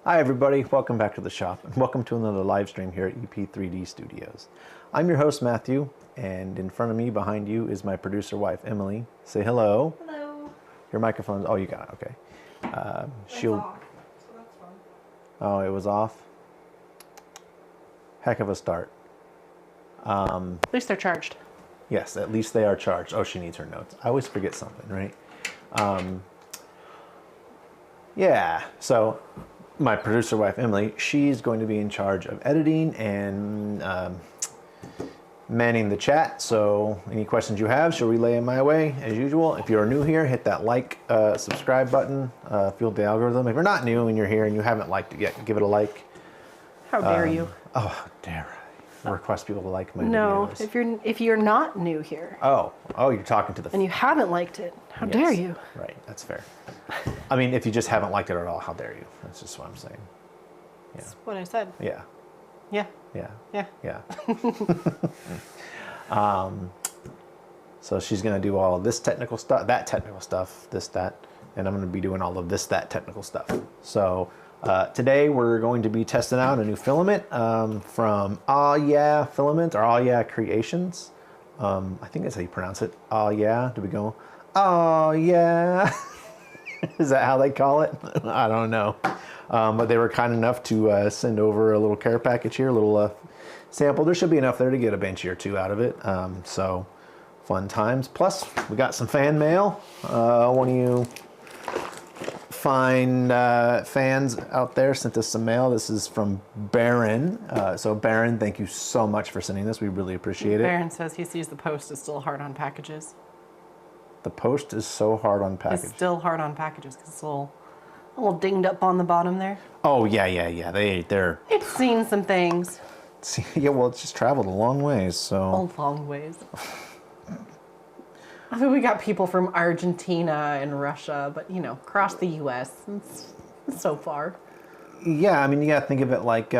Hi everybody, welcome back to the shop and welcome to another live stream here at EP3D Studios. I'm your host Matthew, and in front of me behind you is my producer wife Emily. Say hello. Hello. Your microphone's, oh you got it, okay. It's off, so that's fun. Oh, it was off? Heck of a start. At least they're charged. Yes, at least they are charged. Oh, she needs her notes. I always forget something, right? Yeah, so my producer wife Emily, she's going to be in charge of editing and manning the chat. So any questions you have, she'll relay them my way as usual. If you're new here, hit that like, subscribe button, fuel the algorithm. If you're not new and you're here and you haven't liked it yet, give it a like. How dare you? Oh, how dare I request people to like my videos? No, if you're not new here. Oh, you're talking to the... And you haven't liked it. How dare you? Right, that's fair. I mean, if you just haven't liked it at all, how dare you? That's just what I'm saying. Yeah. That's what I said. Yeah. Yeah. Yeah. Yeah. Yeah. So she's going to do all of this technical stuff, that technical stuff, this, that, and I'm going to be doing all of this, that technical stuff. So today we're going to be testing out a new filament from AHYeah Filament or AHYeahCreations. I think that's how you pronounce it. AHYeah. Do we go, oh yeah? Is that how they call it? I don't know. But they were kind enough to send over a little care package here, a little sample. There should be enough there to get a bench or two out of it. So fun times. Plus, we got some fan mail. One of you fine fans out there sent us some mail. This is from Baron. So Baron, thank you so much for sending this. We really appreciate it. Baron says he sees the post is still hard on packages. The post is so hard on packages. It's still hard on packages because it's a little dinged up on the bottom there. Oh yeah. They're. It's seen some things. Yeah, well, it's just traveled a long ways, so. A long ways. I mean, we got people from Argentina and Russia, but you know, across the U.S. It's so far. Yeah, I mean, you gotta think of it like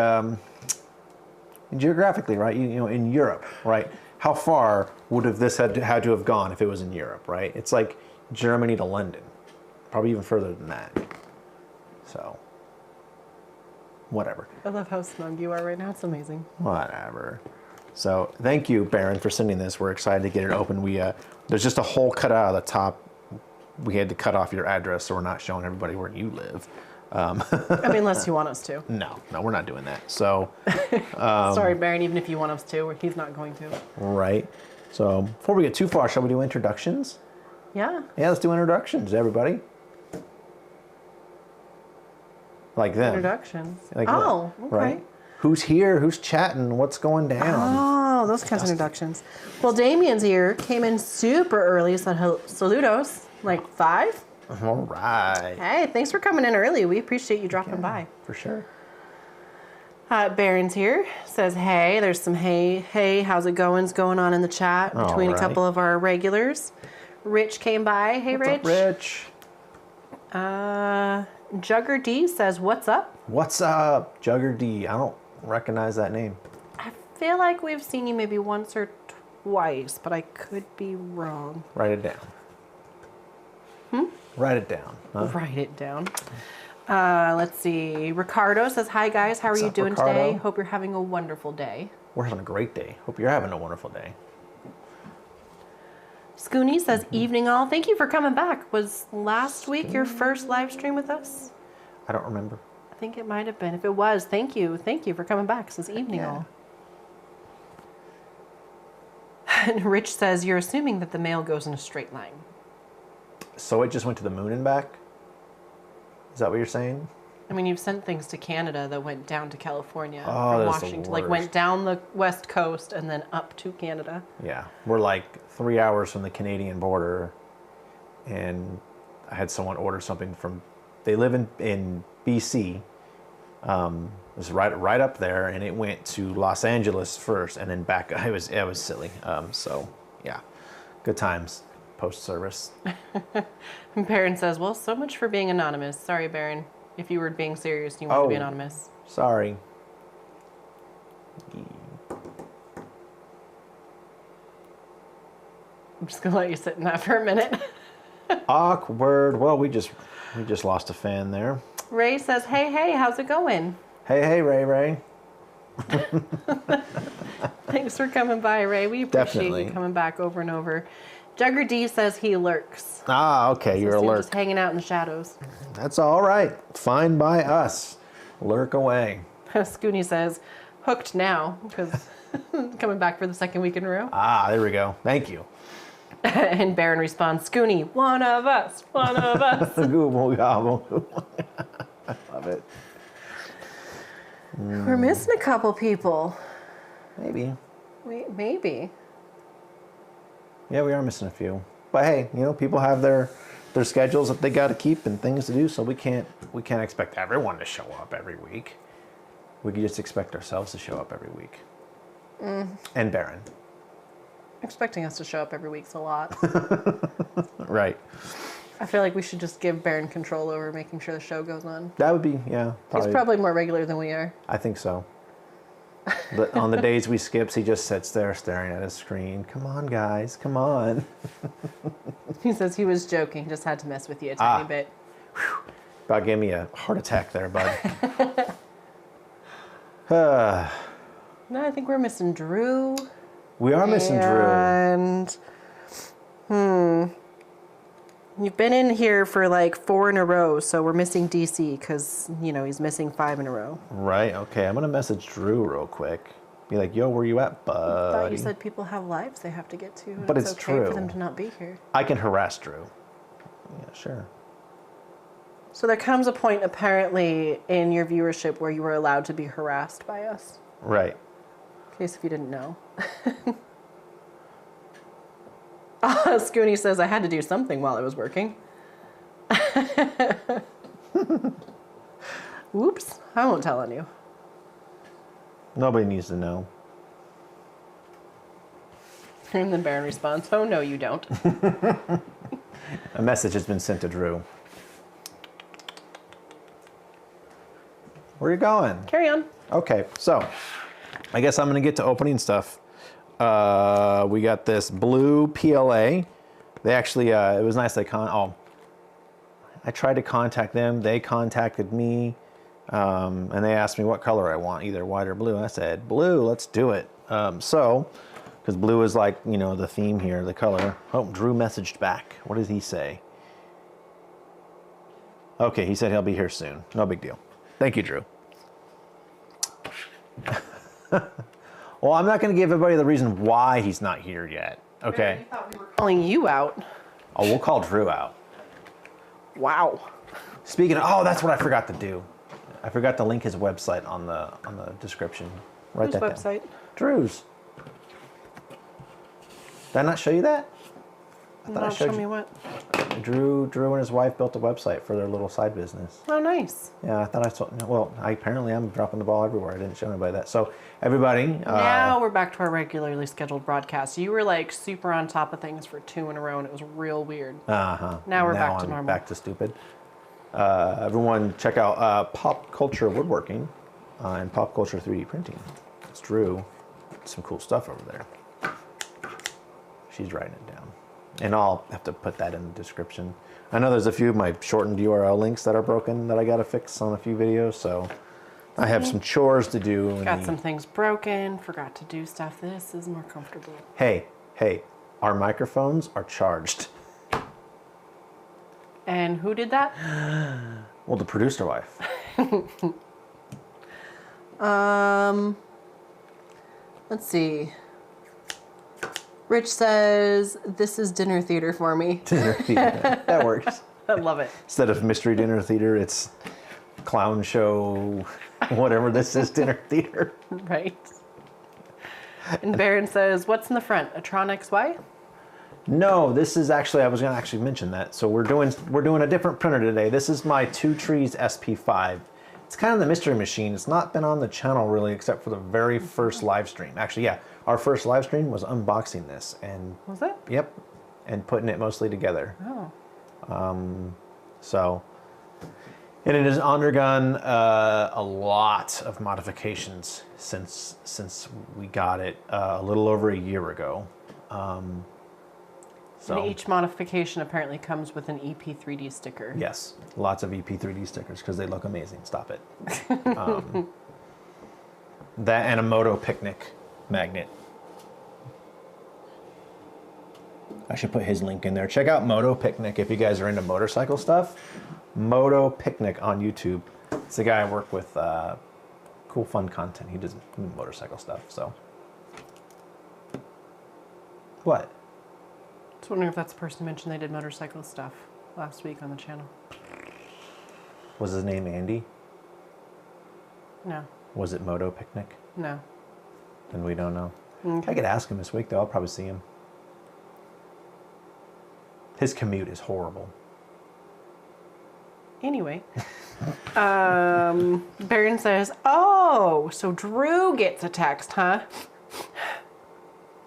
geographically, right? You know, in Europe, right? How far would have this had to have gone if it was in Europe, right? It's like Germany to London, probably even further than that. So, whatever. I love how snug you are right now. It's amazing. Whatever. So, thank you, Baron, for sending this. We're excited to get it open. We there's just a hole cut out of the top. We had to cut off your address, so we're not showing everybody where you live. I mean, unless you want us to. No, we're not doing that. So, sorry, Baron, even if you want us to, he's not going to. Right. So, before we get too far, shall we do introductions? Yeah. Yeah, let's do introductions, everybody. Like them. Introductions. Like oh, them, okay. Right? Who's here? Who's chatting? What's going down? Oh, those kinds of introductions. Well, Damien's here. Came in super early. Said saludos. Like 5? All right. Hey, thanks for coming in early. We appreciate you dropping by. For sure. Baron's here. Says, hey, there's some hey, how's it going on in the chat between a couple of our regulars. Rich came by. Hey, What's Rich. Up, Rich? Jugger D says, what's up? What's up, Jugger D? I don't recognize that name. I feel like we've seen you maybe once or twice, but I could be wrong. Write it down. Write it down. Huh? Write it down. Let's see. Ricardo says, hi guys, how are you doing today? Hope you're having a wonderful day. We're having a great day. Hope you're having a wonderful day. Scooney says, evening all. Thank you for coming back. Was last week your first live stream with us? I don't remember. I think it might have been. If it was, thank you. Thank you for coming back. It says evening all. And Rich says, you're assuming that the mail goes in a straight line. So it just went to the moon and back? Is that what you're saying? I mean, you've sent things to Canada that went down to California Oh, from that's the Washington. Like worst. went down the west coast and then up to Canada. Yeah. We're like 3 hours from the Canadian border, and I had someone order something from, they live in BC. It was right up there, and it went to Los Angeles first and then back. It was silly. So yeah, good times. Post service. And Baron says, well, so much for being anonymous. Sorry, Baron. If you were being serious, you want to be anonymous. Sorry. I'm just gonna let you sit in that for a minute. Awkward. Well, we just lost a fan there. Ray says, hey, how's it going? Hey, Ray. Thanks for coming by, Ray. We appreciate Definitely. you coming back over and over. Jugger D says he lurks. Ah, okay, you're a lurk. Just hanging out in the shadows. That's all right. Fine by us. Lurk away. Scooney says, hooked now, because coming back for the second week in a row. Ah, there we go. Thank you. And Baron responds, Scooney, one of us. Google gobble. I love it. We're missing a couple people. Maybe. Maybe. Yeah, we are missing a few. But hey, people have their schedules that they got to keep and things to do, so we can't expect everyone to show up every week. We can just expect ourselves to show up every week. And Baron. Expecting us to show up every week's a lot. Right. I feel like we should just give Baron control over making sure the show goes on. That would be, yeah. He's probably more regular than we are. I think so. But on the days we skips, he just sits there staring at his screen. Come on, guys, come on. He says he was joking, just had to mess with you a tiny bit. About gave me a heart attack there, bud. No, I think we're missing Drew. We are missing Drew. And, you've been in here for like 4 in a row, so we're missing DC because, he's missing 5 in a row. Right, okay. I'm going to message Drew real quick. Be like, yo, where you at, bud? I thought you said people have lives they have to get to. But it's okay true. For them to not be here. I can harass Drew. Yeah, sure. So there comes a point, apparently, in your viewership where you were allowed to be harassed by us. Right. In case if you didn't know. Scooney says, I had to do something while I was working. Whoops. I won't tell on you. Nobody needs to know. And then Baron responds, oh, no, you don't. A message has been sent to Drew. Where are you going? Carry on. Okay, so I guess I'm going to get to opening stuff. We got this blue PLA. They actually, it was nice I tried to contact them. They contacted me, and they asked me what color I want, either white or blue. I said, blue, let's do it. Because blue is like, the theme here, the color. Oh, Drew messaged back. What did he say? Okay, he said he'll be here soon. No big deal. Thank you, Drew. Well, I'm not going to give everybody the reason why he's not here yet. Okay. I thought we were calling you out. Oh, we'll call Drew out. Wow. Speaking of, that's what I forgot to do. I forgot to link his website on the description. Write that website? down. Drew's. Did I not show you that? I thought I showed show you. me what? Drew and his wife built a website for their little side business. Oh, nice. Yeah, I thought I saw. Well, apparently I'm dropping the ball everywhere. I didn't show anybody that. So everybody. Now we're back to our regularly scheduled broadcast. You were like super on top of things for 2 in a row, and it was real weird. Now we're back to I'm normal. Back to stupid. Everyone, check out Pop Culture Woodworking and Pop Culture 3D Printing. It's Drew. Some cool stuff over there. She's writing it down. And I'll have to put that in the description. I know there's a few of my shortened URL links that are broken that I got to fix on a few videos, so I have some chores to do. Got some things broken, forgot to do stuff. This is more comfortable. Hey, our microphones are charged. And who did that? Well, the producer wife. Let's see. Rich says, this is dinner theater for me. Dinner theater. That works. I love it. Instead of mystery dinner theater, it's clown show, whatever this is, dinner theater. Right. And Baron says, what's in the front? A Tron XY? No, this is actually, I was going to actually mention that. So we're doing a different printer today. This is my Two Trees SP5. It's kind of the mystery machine. It's not been on the channel really, except for the very first live stream. Actually, yeah, our first live stream was unboxing this. And Was it? Yep, and putting it mostly together. Oh. And it has undergone a lot of modifications since we got it a little over a year ago. So And each modification apparently comes with an EP3D sticker. yes, lots of EP3D stickers because they look amazing. Stop it. That and a Moto Picnic magnet. I should put his link in there. Check out Moto Picnic if you guys are into motorcycle stuff. Moto Picnic on YouTube. It's the guy I work with. Cool, fun content. He does motorcycle stuff. So, what? Just wondering if that's the person who mentioned they did motorcycle stuff last week on the channel. Was his name Andy? No. Was it Moto Picnic? No. Then we don't know. Okay. I could ask him this week though. I'll probably see him. His commute is horrible. Anyway, Baron says, "Oh, so Drew gets a text, huh?"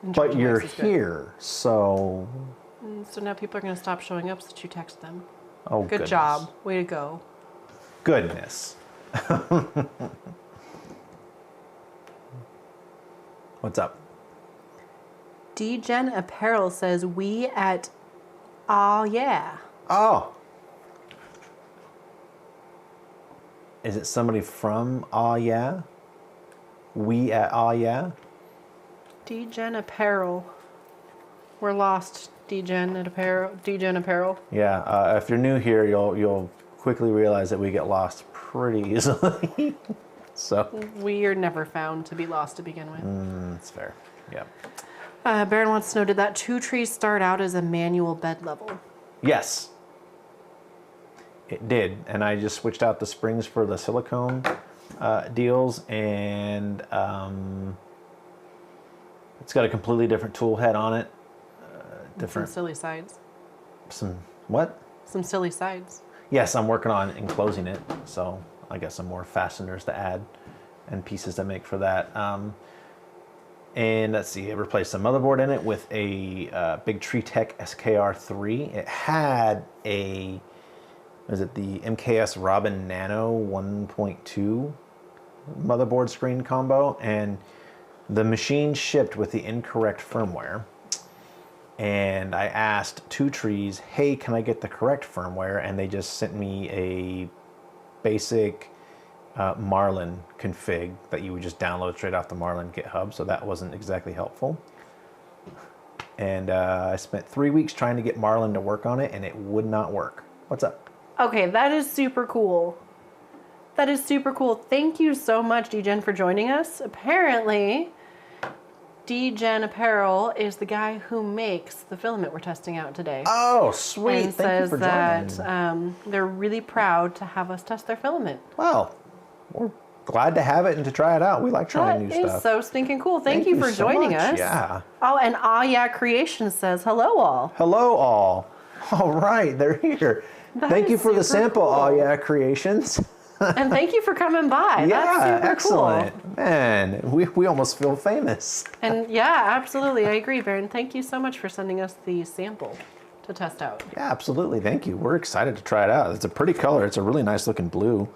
And But Georgia you're Max is good. here, so So now people are going to stop showing up so that you text them. oh, Good goodness. job. Way to go. Goodness. What's up? DGen Apparel says, "We at AHYeah." Oh. Is it somebody from AHYeah? We at AHYeah? DGen Apparel. We're lost. DGen Apparel. Yeah. If you're new here, you'll quickly realize that we get lost pretty easily. So We are never found to be lost to begin with. that's fair. Yeah. Baron wants to know, did that 2 trees start out as a manual bed level? Yes. It did, and I just switched out the springs for the silicone deals, and it's got a completely different tool head on it. Some Different. silly sides. Some what? Some silly sides. Yes, I'm working on enclosing it, so I got some more fasteners to add and pieces to make for that. And let's see, I replaced the motherboard in it with a Big Tree Tech SKR3. It had a, is it the MKS Robin Nano 1.2 motherboard screen combo, and the machine shipped with the incorrect firmware. And I asked Two Trees, hey, can I get the correct firmware? And they just sent me a basic Marlin config that you would just download straight off the Marlin GitHub. So that wasn't exactly helpful. And I spent 3 weeks trying to get Marlin to work on it, and it would not work. What's up? Okay, that is super cool. That is super cool. Thank you so much, DGen, for joining us. Apparently, DGen Apparel is the guy who makes the filament we're testing out today. Oh, sweet. And Thank you says for joining. that they're really proud to have us test their filament. Well, we're glad to have it and to try it out. We like trying That new is stuff. so stinking cool. Thank you for so joining much. us. Yeah. Oh, and AHYeahCreations says, hello all. Hello, all. All right, they're here. Thank is you for the super sample, cool. AHYeahCreations. And thank you for coming by. Yeah, That's super excellent. cool. Man, we almost feel famous. And yeah, absolutely. I agree, Baron. Thank you so much for sending us the sample to test out. Yeah, absolutely. Thank you. We're excited to try it out. It's a pretty color. It's a really nice looking blue.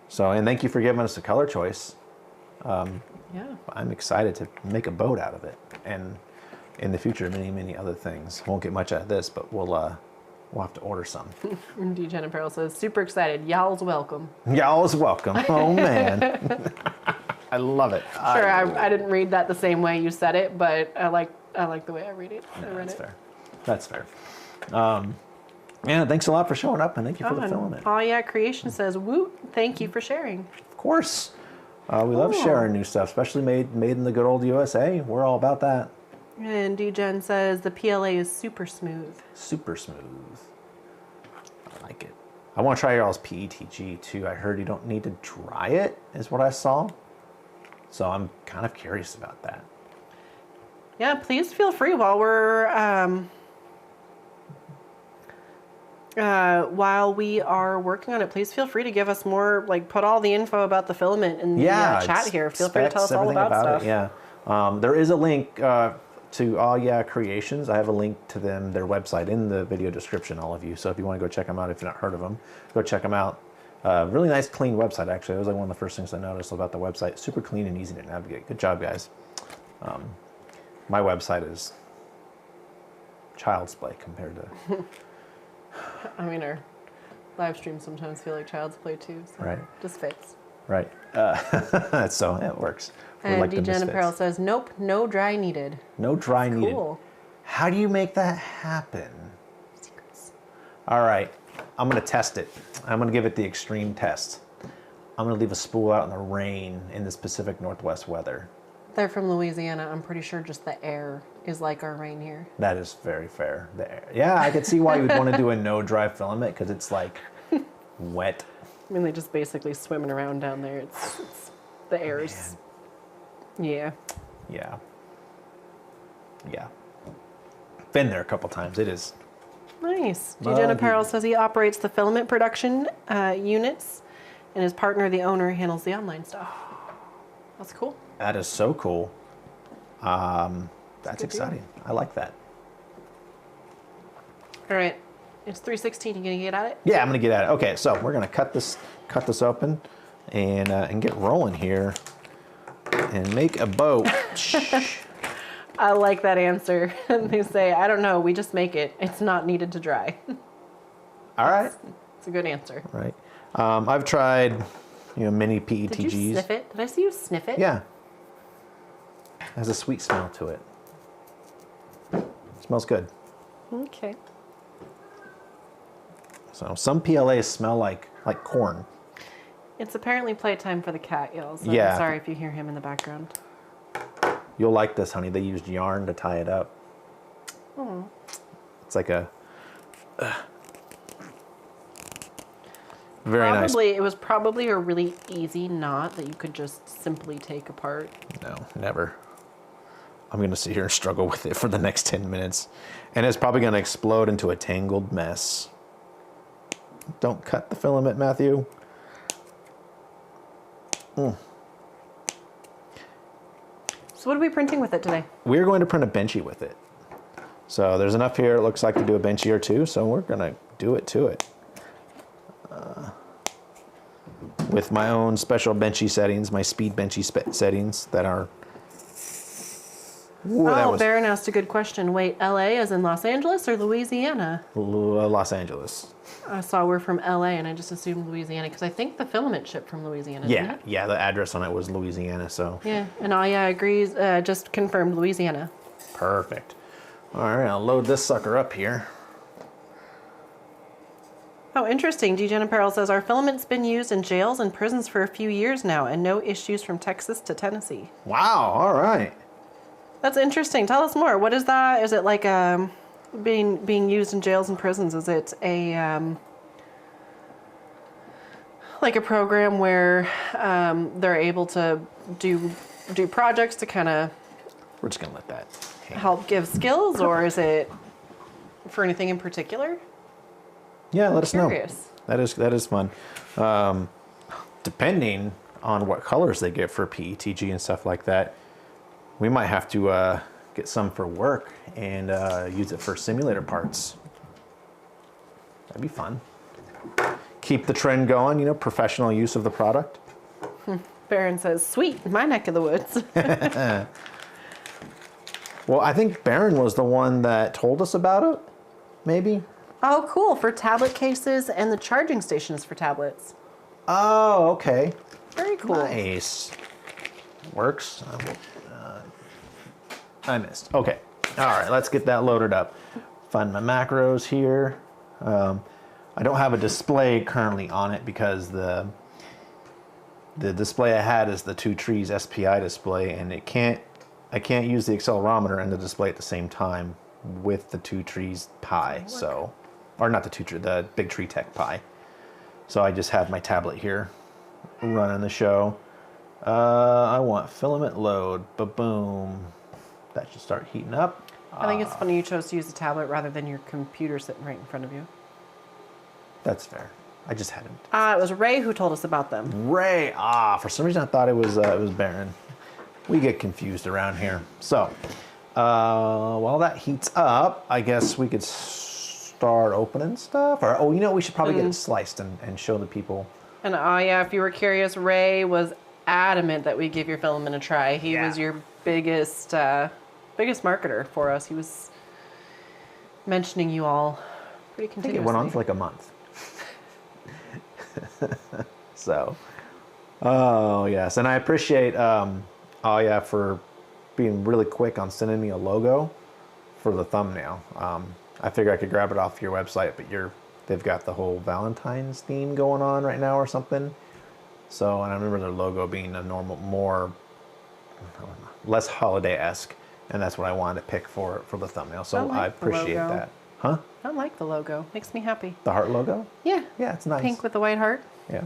So, and thank you for giving us a color choice. Yeah. I'm excited to make a boat out of it. And in the future, many, many other things. Won't get much out of this, but we'll have to order some. DGen Apparel says, super excited. Y'all's welcome. Y'all's welcome. Oh, man. I love it. Sure, I didn't read that the same way you said it, but I like the way I read it. I read That's it. fair. That's fair. Yeah, thanks a lot for showing up, and thank you for the filament. AHYeahCreations says, woot, thank you for sharing. Of course. We love sharing new stuff, especially made in the good old USA. We're all about that. And DGen says, the PLA is super smooth. Super smooth. I like it. I want to try y'all's PETG too. I heard you don't need to dry it, is what I saw. So I'm kind of curious about that. Yeah, please feel free while we are working on it. Please feel free to give us more, like put all the info about the filament in the chat here. Feel free to tell us all everything about stuff. it. Yeah, there is a link to AHYeahCreations. I have a link to their website in the video description, all of you. So if you want to go check them out, if you've not heard of them, go check them out. Really nice, clean website, actually. It was like one of the first things I noticed about the website. Super clean and easy to navigate. Good job, guys. My website is child's play compared to. I mean, our live streams sometimes feel like child's play too. So Right. Just fits. Right. So it works. We're And like the Degen misfits. Apparel says, nope, no dry needed. No dry needed. Cool. How do you make that happen? Secrets. All right, I'm gonna test it. I'm gonna give it the extreme test. I'm gonna leave a spool out in the rain in this Pacific Northwest weather. They're from Louisiana. I'm pretty sure just the air is like our rain here. That is very fair. Yeah, I could see why you would want to do a no dry filament because it's like wet. I mean, they just basically swimming around down there. It's the air is, yeah. Yeah. Yeah. Been there a couple times. It is. Nice. Degen Apparel says he operates the filament production units, and his partner, the owner, handles the online stuff. That's cool. That is so cool. That's good exciting. I like that. All right. It's 3:16. You gonna get at it? Yeah, I'm gonna get at it. Okay, so we're gonna cut this open and get rolling here and make a boat. I like that answer. They say, I don't know. We just make it. It's not needed to dry. All right. It's a good answer. Right. I've tried, mini PETGs. Did you sniff it? Did I see you sniff it? Yeah. It has a sweet smell to it. Smells good. Okay. So some PLAs smell like corn. It's apparently playtime for the cat, y'all. So Yeah. I'm sorry if you hear him in the background. You'll like this, honey. They used yarn to tie it up. Oh. It's like a very nice. It was probably a really easy knot that you could just simply take apart. No, never. I'm going to sit here and struggle with it for the next 10 minutes. And it's probably going to explode into a tangled mess. Don't cut the filament, Matthew. So what are we printing with it today? We're going to print a benchy with it. So there's enough here, it looks like, to do a benchy or two. So we're going to do it to it. With my own special benchy settings, my speed benchy settings that are... Ooh, Baron asked a good question. Wait, LA as in Los Angeles or Louisiana? Los Angeles. I saw we're from LA and I just assumed Louisiana because I think the filament shipped from Louisiana. Yeah, didn't it? yeah, the address on it was Louisiana, so... Yeah, and AHYeah agrees, just confirmed Louisiana. Perfect. All right, I'll load this sucker up here. Oh, interesting. Degen Apparel says, our filament's been used in jails and prisons for a few years now and no issues from Texas to Tennessee. Wow, all right. That's interesting. Tell us more. What is that? Is it like being used in jails and prisons? Is it a like a program where they're able to do projects to kind of We're just going to let that hang. help give skills, or is it for anything in particular? Yeah, let us know. Curious. That is fun. Depending on what colors they get for PETG and stuff like that, we might have to get some for work and use it for simulator parts. That'd be fun. Keep the trend going, professional use of the product. Baron says, sweet, my neck of the woods. Well, I think Baron was the one that told us about it, maybe? Oh, cool. For tablet cases and the charging stations for tablets. Oh, okay. Very cool. Nice. Works. I missed. Okay. All right, let's get that loaded up. Find my macros here. I don't have a display currently on it because the display I had is the Two Trees SPI display, and I can't use the accelerometer and the display at the same time with the Two Trees Pi. So, or not the Two Tree, the Big Tree Tech Pi. So I just have my tablet here running the show. I want filament load. Ba-boom. That should start heating up. I think it's funny you chose to use the tablet rather than your computer sitting right in front of you. That's fair. I just hadn't. It was Ray who told us about them. Ray. For some reason I thought it was Baron. We get confused around here. So, while that heats up, I guess we could start opening stuff. Or, we should probably get it sliced and show the people. And yeah, if you were curious, Ray was adamant that we give your filament a try. He was your biggest marketer for us. mentioning you all pretty I think continuously. it went on for like a month. So, oh yes, and I appreciate AHYeah for being really quick on sending me a logo for the thumbnail. I figure I could grab it off your website, but they've got the whole Valentine's theme going on right now or something. So, and I remember their logo being a less holiday-esque, and that's what I wanted to pick for the thumbnail. So I appreciate that. Huh? I like the logo. Makes me happy. The heart logo? Yeah. Yeah, it's nice. Pink with the white heart. Yeah.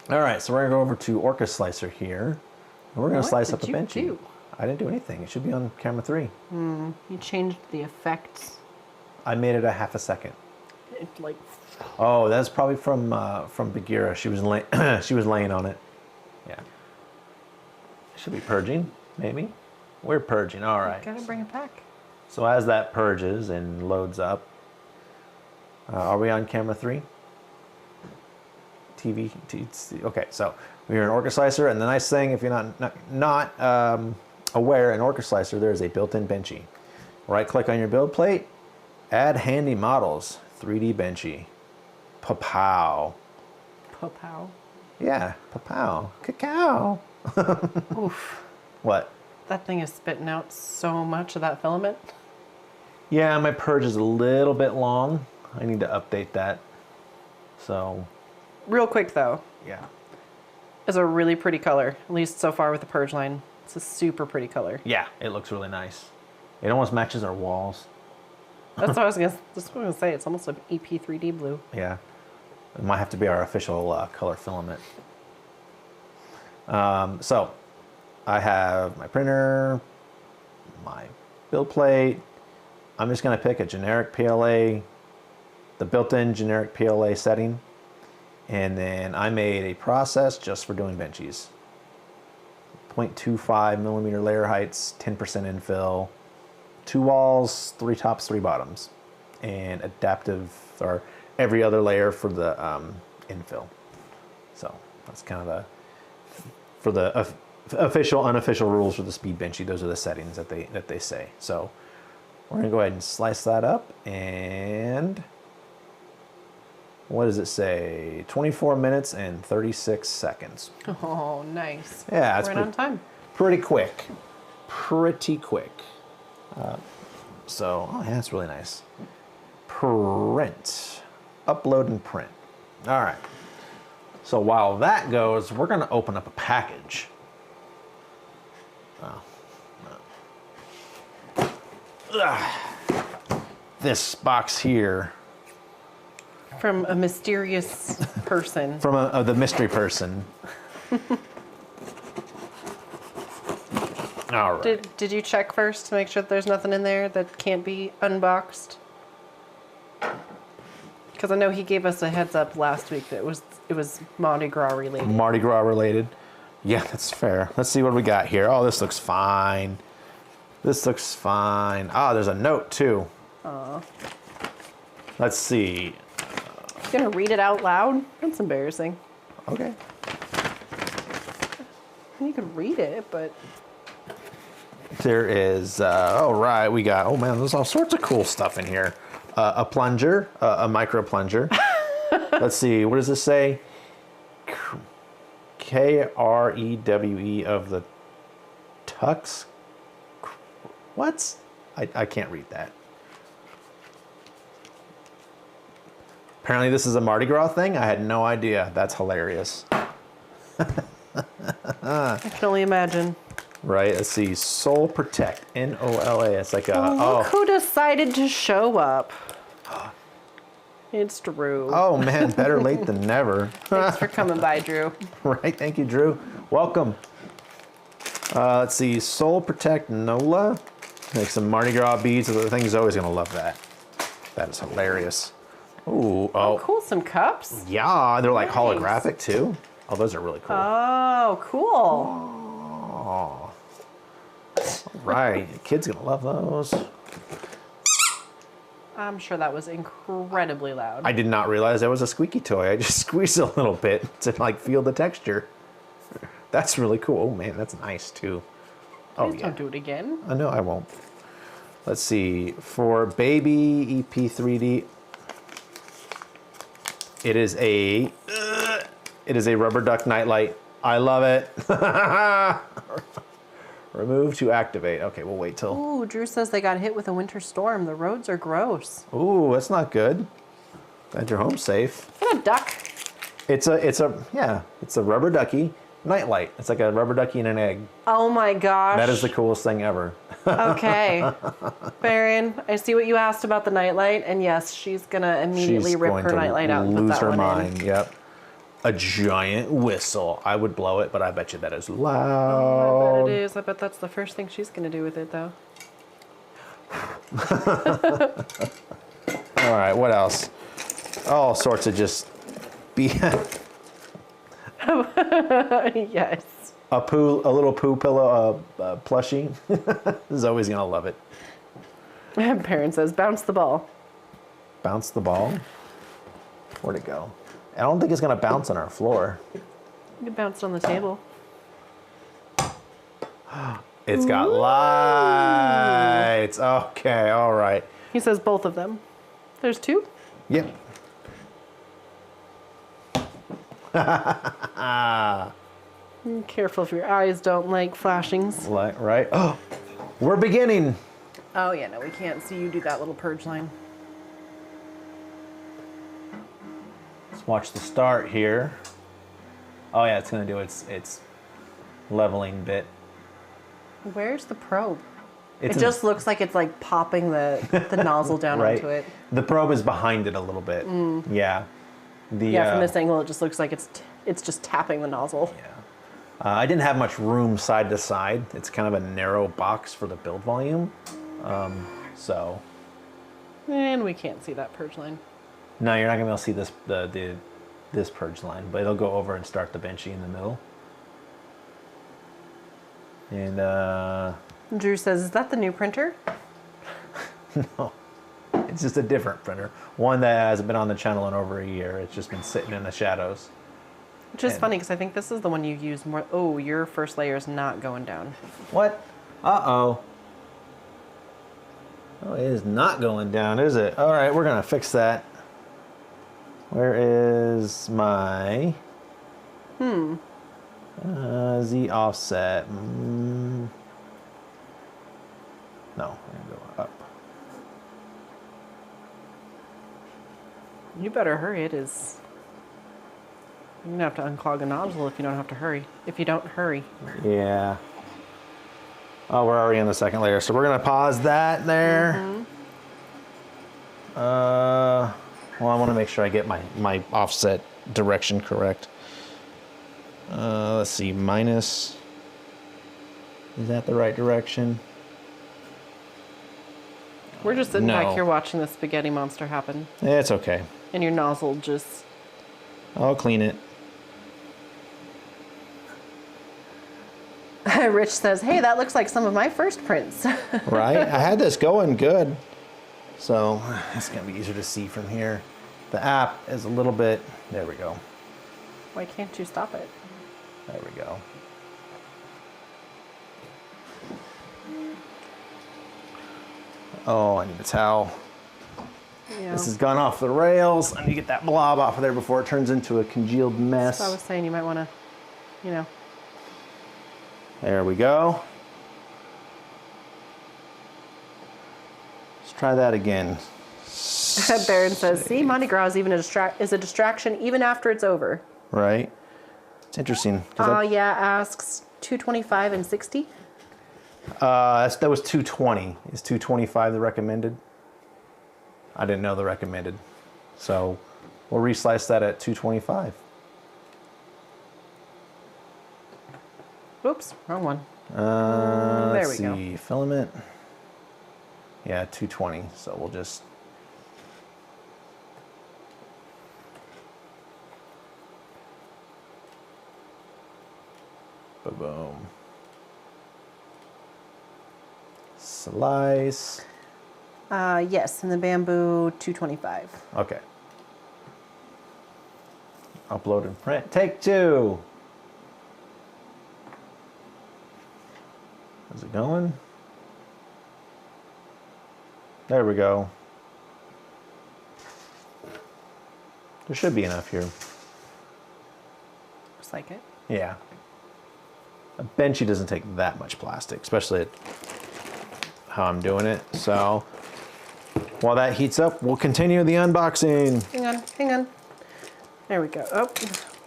All right, so we're gonna go over to Orca Slicer here, and we're gonna slice up a What did you Benchy. I didn't do anything. It should be on camera 3. You changed the effects. I made it a half a second. It, like, Oh, that's probably from Bagheera. She was she was laying on it. Yeah. Should be purging, maybe. We're purging. All right. gotta bring it back. So as that purges and loads up, are we on camera 3? TV. Okay, so we're in Orca Slicer, and the nice thing, if you're not aware, in Orca Slicer there's a built-in Benchy. Right-click on your build plate, add handy models, 3D Benchy. Papow. Pow. Yeah, papow. Cacao. Oof. What? That thing is spitting out so much of that filament. Yeah, my purge is a little bit long. I need to update that. So, Real quick though, yeah. it's a really pretty color. At least so far with the purge line. It's a super pretty color. Yeah, it looks really nice. It almost matches our walls. That's what I was gonna say. It's almost like EP3D blue. Yeah. It might have to be our official color filament. So, I have my printer, my build plate. I'm just going to pick a generic PLA, the built-in generic PLA setting. And then I made a process just for doing benchies. 0.25 millimeter layer heights, 10% infill, 2 walls, 3 tops, 3 bottoms, and adaptive or every other layer for the infill. So that's kind of for the official, unofficial rules for the speed benchy. Those are the settings that they say. So we're gonna go ahead and slice that up, and what does it say? 24 minutes and 36 seconds. Oh, nice. Yeah, that's right on time. Pretty quick. Pretty quick. So, oh yeah, that's really nice. Print. Upload and print. All right. So while that goes, we're going to open up a package. Oh. This box here. From a mysterious person. From the mystery person. All right. Did you check first to make sure that there's nothing in there that can't be unboxed? Because I know he gave us a heads up last week that it was Mardi Gras related. Mardi Gras related. Yeah, that's fair. Let's see what we got here. Oh, this looks fine. This looks fine. Ah, there's a note too. Let's see. You gonna read it out loud? That's embarrassing. Okay. You could read it, but There is, oh right, we got, oh man, there's all sorts of cool stuff in here. A plunger, a micro plunger. Let's see, what does this say? KREWE of the Tux? What? I can't read that. Apparently this is a Mardi Gras thing. I had no idea. That's hilarious. I can only imagine. Right, let's see, Soul Protect, NOLA. It's like a, Look who decided to show up. It's Drew. Oh man, better late than never. Thanks for coming by, Drew. Right, thank you, Drew. Welcome. Let's see, Soul Protect NOLA. Make some Mardi Gras beads. The thing's always gonna love that. That is hilarious. Ooh, Oh, cool. Some cups. yeah, they're like Nice. holographic too. Oh, those are really cool. Oh, cool. Oh. Right, kids gonna love those. I'm sure that was incredibly loud. I did not realize that was a squeaky toy. I just squeezed a little bit to like feel the texture. That's really cool. Oh man, that's nice too. Oh Please yeah. don't do it again. No, I won't. Let's see, for baby EP3D, it is a rubber duck nightlight. I love it. Remove to activate. Okay, we'll wait till. Ooh, Drew says they got hit with a winter storm. The roads are gross. Ooh, that's not good. Glad you're home safe. Is that a duck? It's a rubber ducky nightlight. It's like a rubber ducky and an egg. Oh my gosh. That is the coolest thing ever. Okay. Baron, I see what you asked about the nightlight, and yes, she's gonna immediately rip her nightlight out and put that one in. Lose her mind. Yep. A giant whistle. I would blow it, but I bet you that is Oh, loud. I bet it is. I bet that's the first thing she's gonna do with it, though. All right, what else? All sorts of just Yes. a little poo pillow, plushie. Is always gonna love it. Baron says, bounce the ball. Bounce the ball. Where'd it go? I don't think it's gonna bounce on our floor. You can bounce it on the table. It's got lights. Okay, all right. He says both of them. There's two? Yep. Careful if your eyes don't like flashings. Right. Oh, we're beginning. Oh yeah, no, we can't see you do that little purge line. Let's watch the start here. Oh yeah, it's gonna do its leveling bit. Where's the probe? It's It just looks like it's like popping the nozzle down right. onto it. The probe is behind it a little bit. Yeah. Yeah, from this angle, it just looks like it's just tapping the nozzle. Yeah. I didn't have much room side to side. It's kind of a narrow box for the build volume. So. And we can't see that purge line. No, you're not gonna be able to see this purge line, but it'll go over and start the benchy in the middle. And Drew says, is that the new printer? no, it's just a different printer. One that hasn't been on the channel in over a year. It's just been sitting in the shadows. Which is funny because I think this is the one you use more. Oh, your first layer is not going down. What? Uh-oh. Oh, it is not going down, is it? All right, we're gonna fix that. Where is my Z offset? No, we're gonna go up. You better hurry. It is. You're gonna have to unclog a nozzle if you don't have to hurry. If you don't hurry. Yeah. Oh, we're already in the second layer, so we're gonna pause that there. Well, I want to make sure I get my offset direction correct. Let's see, minus. Is that the right direction? We're just sitting No. back here watching the spaghetti monster happen. It's okay. And your nozzle just. I'll clean it. Rich says, hey, that looks like some of my first prints. Right? I had this going good. So it's going to be easier to see from here. The app is a little bit. There we go. Why can't you stop it? There we go. Oh, I need a towel. Yeah. This has gone off the rails. I need to get that blob off of there before it turns into a congealed mess. So I was saying you might want to, you know. There we go. Let's try that again. Baron says, see, Mardi Gras is even is a distraction even after it's over. Right? It's interesting. Yeah, asks 225 and 60. That was 220. Is 225 the recommended? I didn't know the recommended. So we'll reslice that at 225. Oops, wrong one. Let's we go. see, filament. Yeah, 220. So we'll just. Boom. Slice. Yes, and the bamboo 225. Okay. Upload and print. Take two. How's it going? There we go. There should be enough here. Looks like it. Yeah. A benchy doesn't take that much plastic, especially at how I'm doing it. So while that heats up, we'll continue the unboxing. Hang on. There we go. Oh,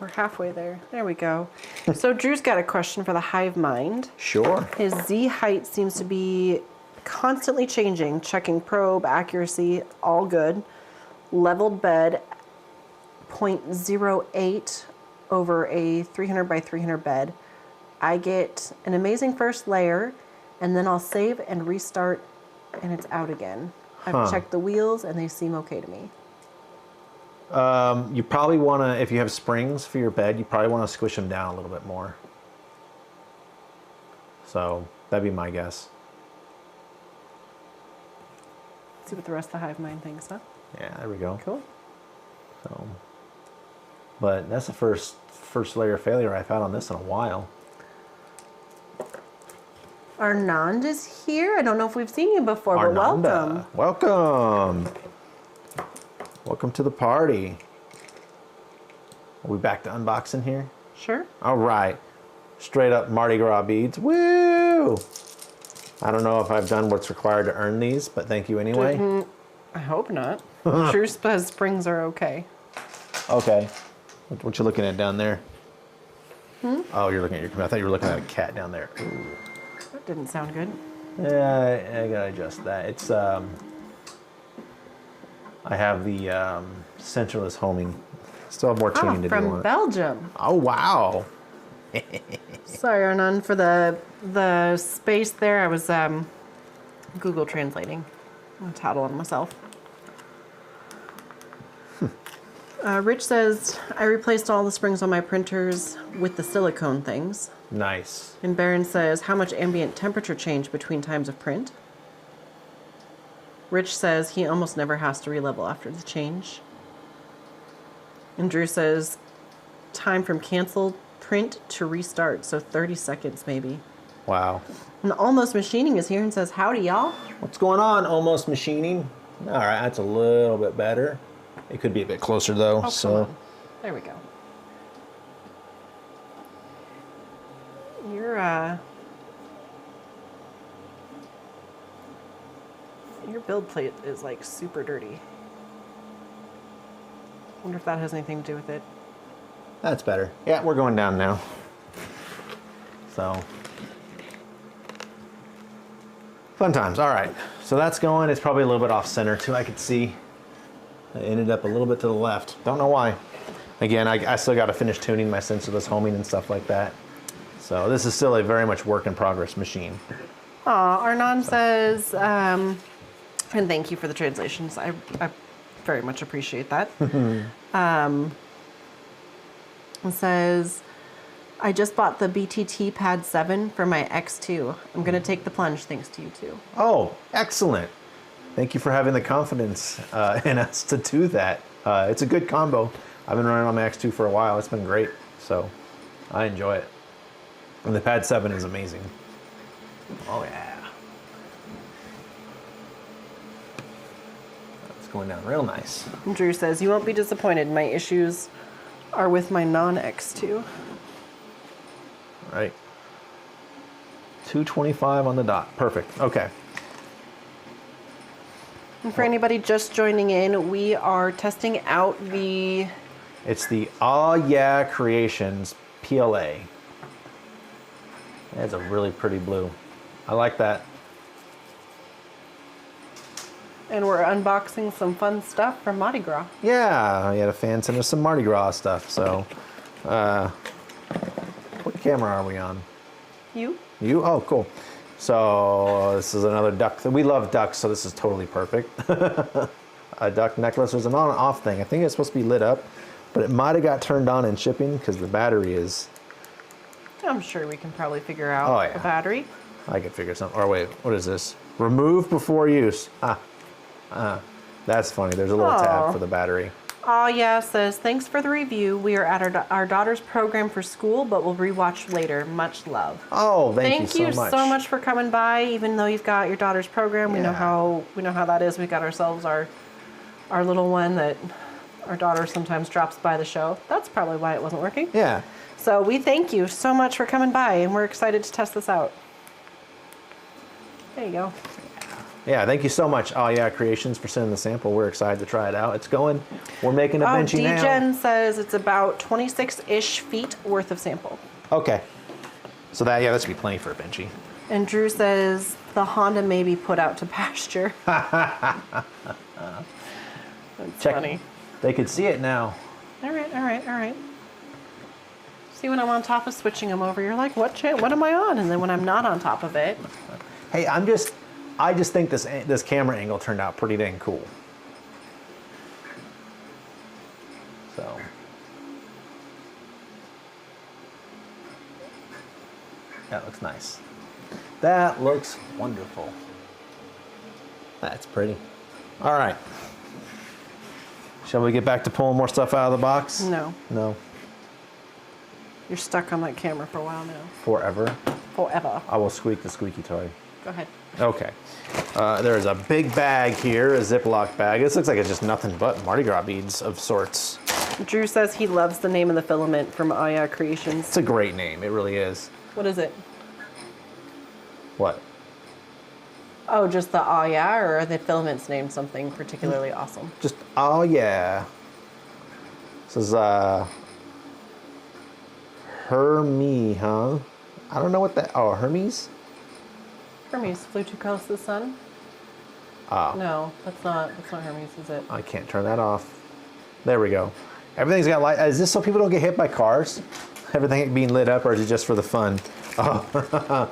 we're halfway there. There we go. So Drew's got a question for the hive mind. Sure. His Z height seems to be constantly changing, checking probe, accuracy, all good. Leveled bed, 0.08 over a 300 by 300 bed. I get an amazing first layer, and then I'll save and restart, and it's out again. I've checked the wheels, and they seem okay to me. You probably want to, if you have springs for your bed, you probably want to squish them down a little bit more. So that'd be my guess. See what the rest of the hive mind thinks, huh? Yeah, there we go. Cool. So, but that's the first layer failure I've had on this in a while. Arnand is here. I don't know if we've seen you before, but Arnanda, welcome. welcome. Welcome to the party. Are we back to unboxing here? Sure. All right. Straight up Mardi Gras beads. Woo! I don't know if I've done what's required to earn these, but thank you anyway. I hope not. Drew says springs are okay. Okay. What you looking at down there? Oh, you're looking at your, I thought you were looking at a cat down there. Ooh. That didn't sound good. Yeah, I gotta adjust that. It's, I have the centerless homing. Still have more tuning to do on From it. Belgium. Oh, wow. Sorry, Arnand, for the space there. I was Google translating. I'm tattle on myself. Rich says, I replaced all the springs on my printers with the silicone things. Nice. And Baron says, how much ambient temperature change between times of print? Rich says he almost never has to relevel after the change. And Drew says, time from canceled print to restart, so 30 seconds maybe. Wow. And Almost Machining is here and says, howdy, y'all. What's going on, Almost Machining? All right, that's a little bit better. It could be a bit closer though. Oh, so come on. There we go. Your build plate is like super dirty. Wonder if that has anything to do with it. that's better. Yeah, we're going down now. So fun times. All right, so that's going. It's probably a little bit off center too. I could see. I ended up a little bit to the left. Don't know why. Again, I still got to finish tuning my sensorless homing and stuff like that. So this is still a very much work in progress machine. Arnon says, and thank you for the translations. I very much appreciate that. It says, I just bought the BTT Pad 7 for my X2. I'm going to take the plunge thanks to you too. Oh, excellent. Thank you for having the confidence in us to do that. It's a good combo. I've been running on my X2 for a while. It's been great. So I enjoy it. And the Pad 7 is amazing. Oh, yeah. It's going down real nice. And Drew says, you won't be disappointed. My issues are with my non-X2. All right. 225 on the dot. Perfect. Okay. And for anybody just joining in, we are testing out the... It's the AHYeahCreations PLA. That's a really pretty blue. I like that. And we're unboxing some fun stuff from Mardi Gras. Yeah, we had a fan send us some Mardi Gras stuff. So, what camera are we on? You? You? Oh, cool. So this is another duck. We love ducks, so this is totally perfect. A duck necklace. There's an on and off thing. I think it's supposed to be lit up, but it might have got turned on in shipping because the battery is... I'm sure we can probably figure out the battery. I could figure something. Or wait, what is this? Remove before use. That's funny. There's a little tab for the battery. AHYeah says, thanks for the review. We are at our daughter's program for school, but we'll rewatch later. Much love. Oh, thank you so much for coming by. Even though you've got your daughter's program, we know how that is. We got ourselves our little one that our daughter sometimes drops by the show. That's probably why it wasn't working. Yeah. So we thank you so much for coming by, and we're excited to test this out. There you go. Yeah, thank you so much, AHYeahCreations, for sending the sample. We're excited to try it out. It's going. We're making a benchy now. DGen says it's about 26-ish feet worth of sample. Okay. So that should be plenty for a benchy. And Drew says the Honda may be put out to pasture. That's funny. They could see it now. All right. See, when I'm on top of switching them over, you're like, what am I on? And then when I'm not on top of it. Hey, I just think this camera angle turned out pretty dang cool. So. That looks nice. That looks wonderful. That's pretty. All right. Shall we get back to pulling more stuff out of the box? No. No. You're stuck on that camera for a while now. Forever? Forever. I will squeak the squeaky toy. Go ahead. Okay. There's a big bag here, a Ziploc bag. This looks like it's just nothing but Mardi Gras beads of sorts. Drew says he loves the name of the filament from AHYeahCreations. It's a great name. It really is. What is it? What? Oh, just the AHYeah, or are the filaments named something particularly awesome? Just, oh yeah. This is, Hermes, huh? I don't know what that, oh, Hermes? Hermes flew too close to the sun? Oh. No, that's not Hermes, is it? I can't turn that off. There we go. Everything's got light. Is this so people don't get hit by cars? Everything being lit up, or is it just for the fun? Oh.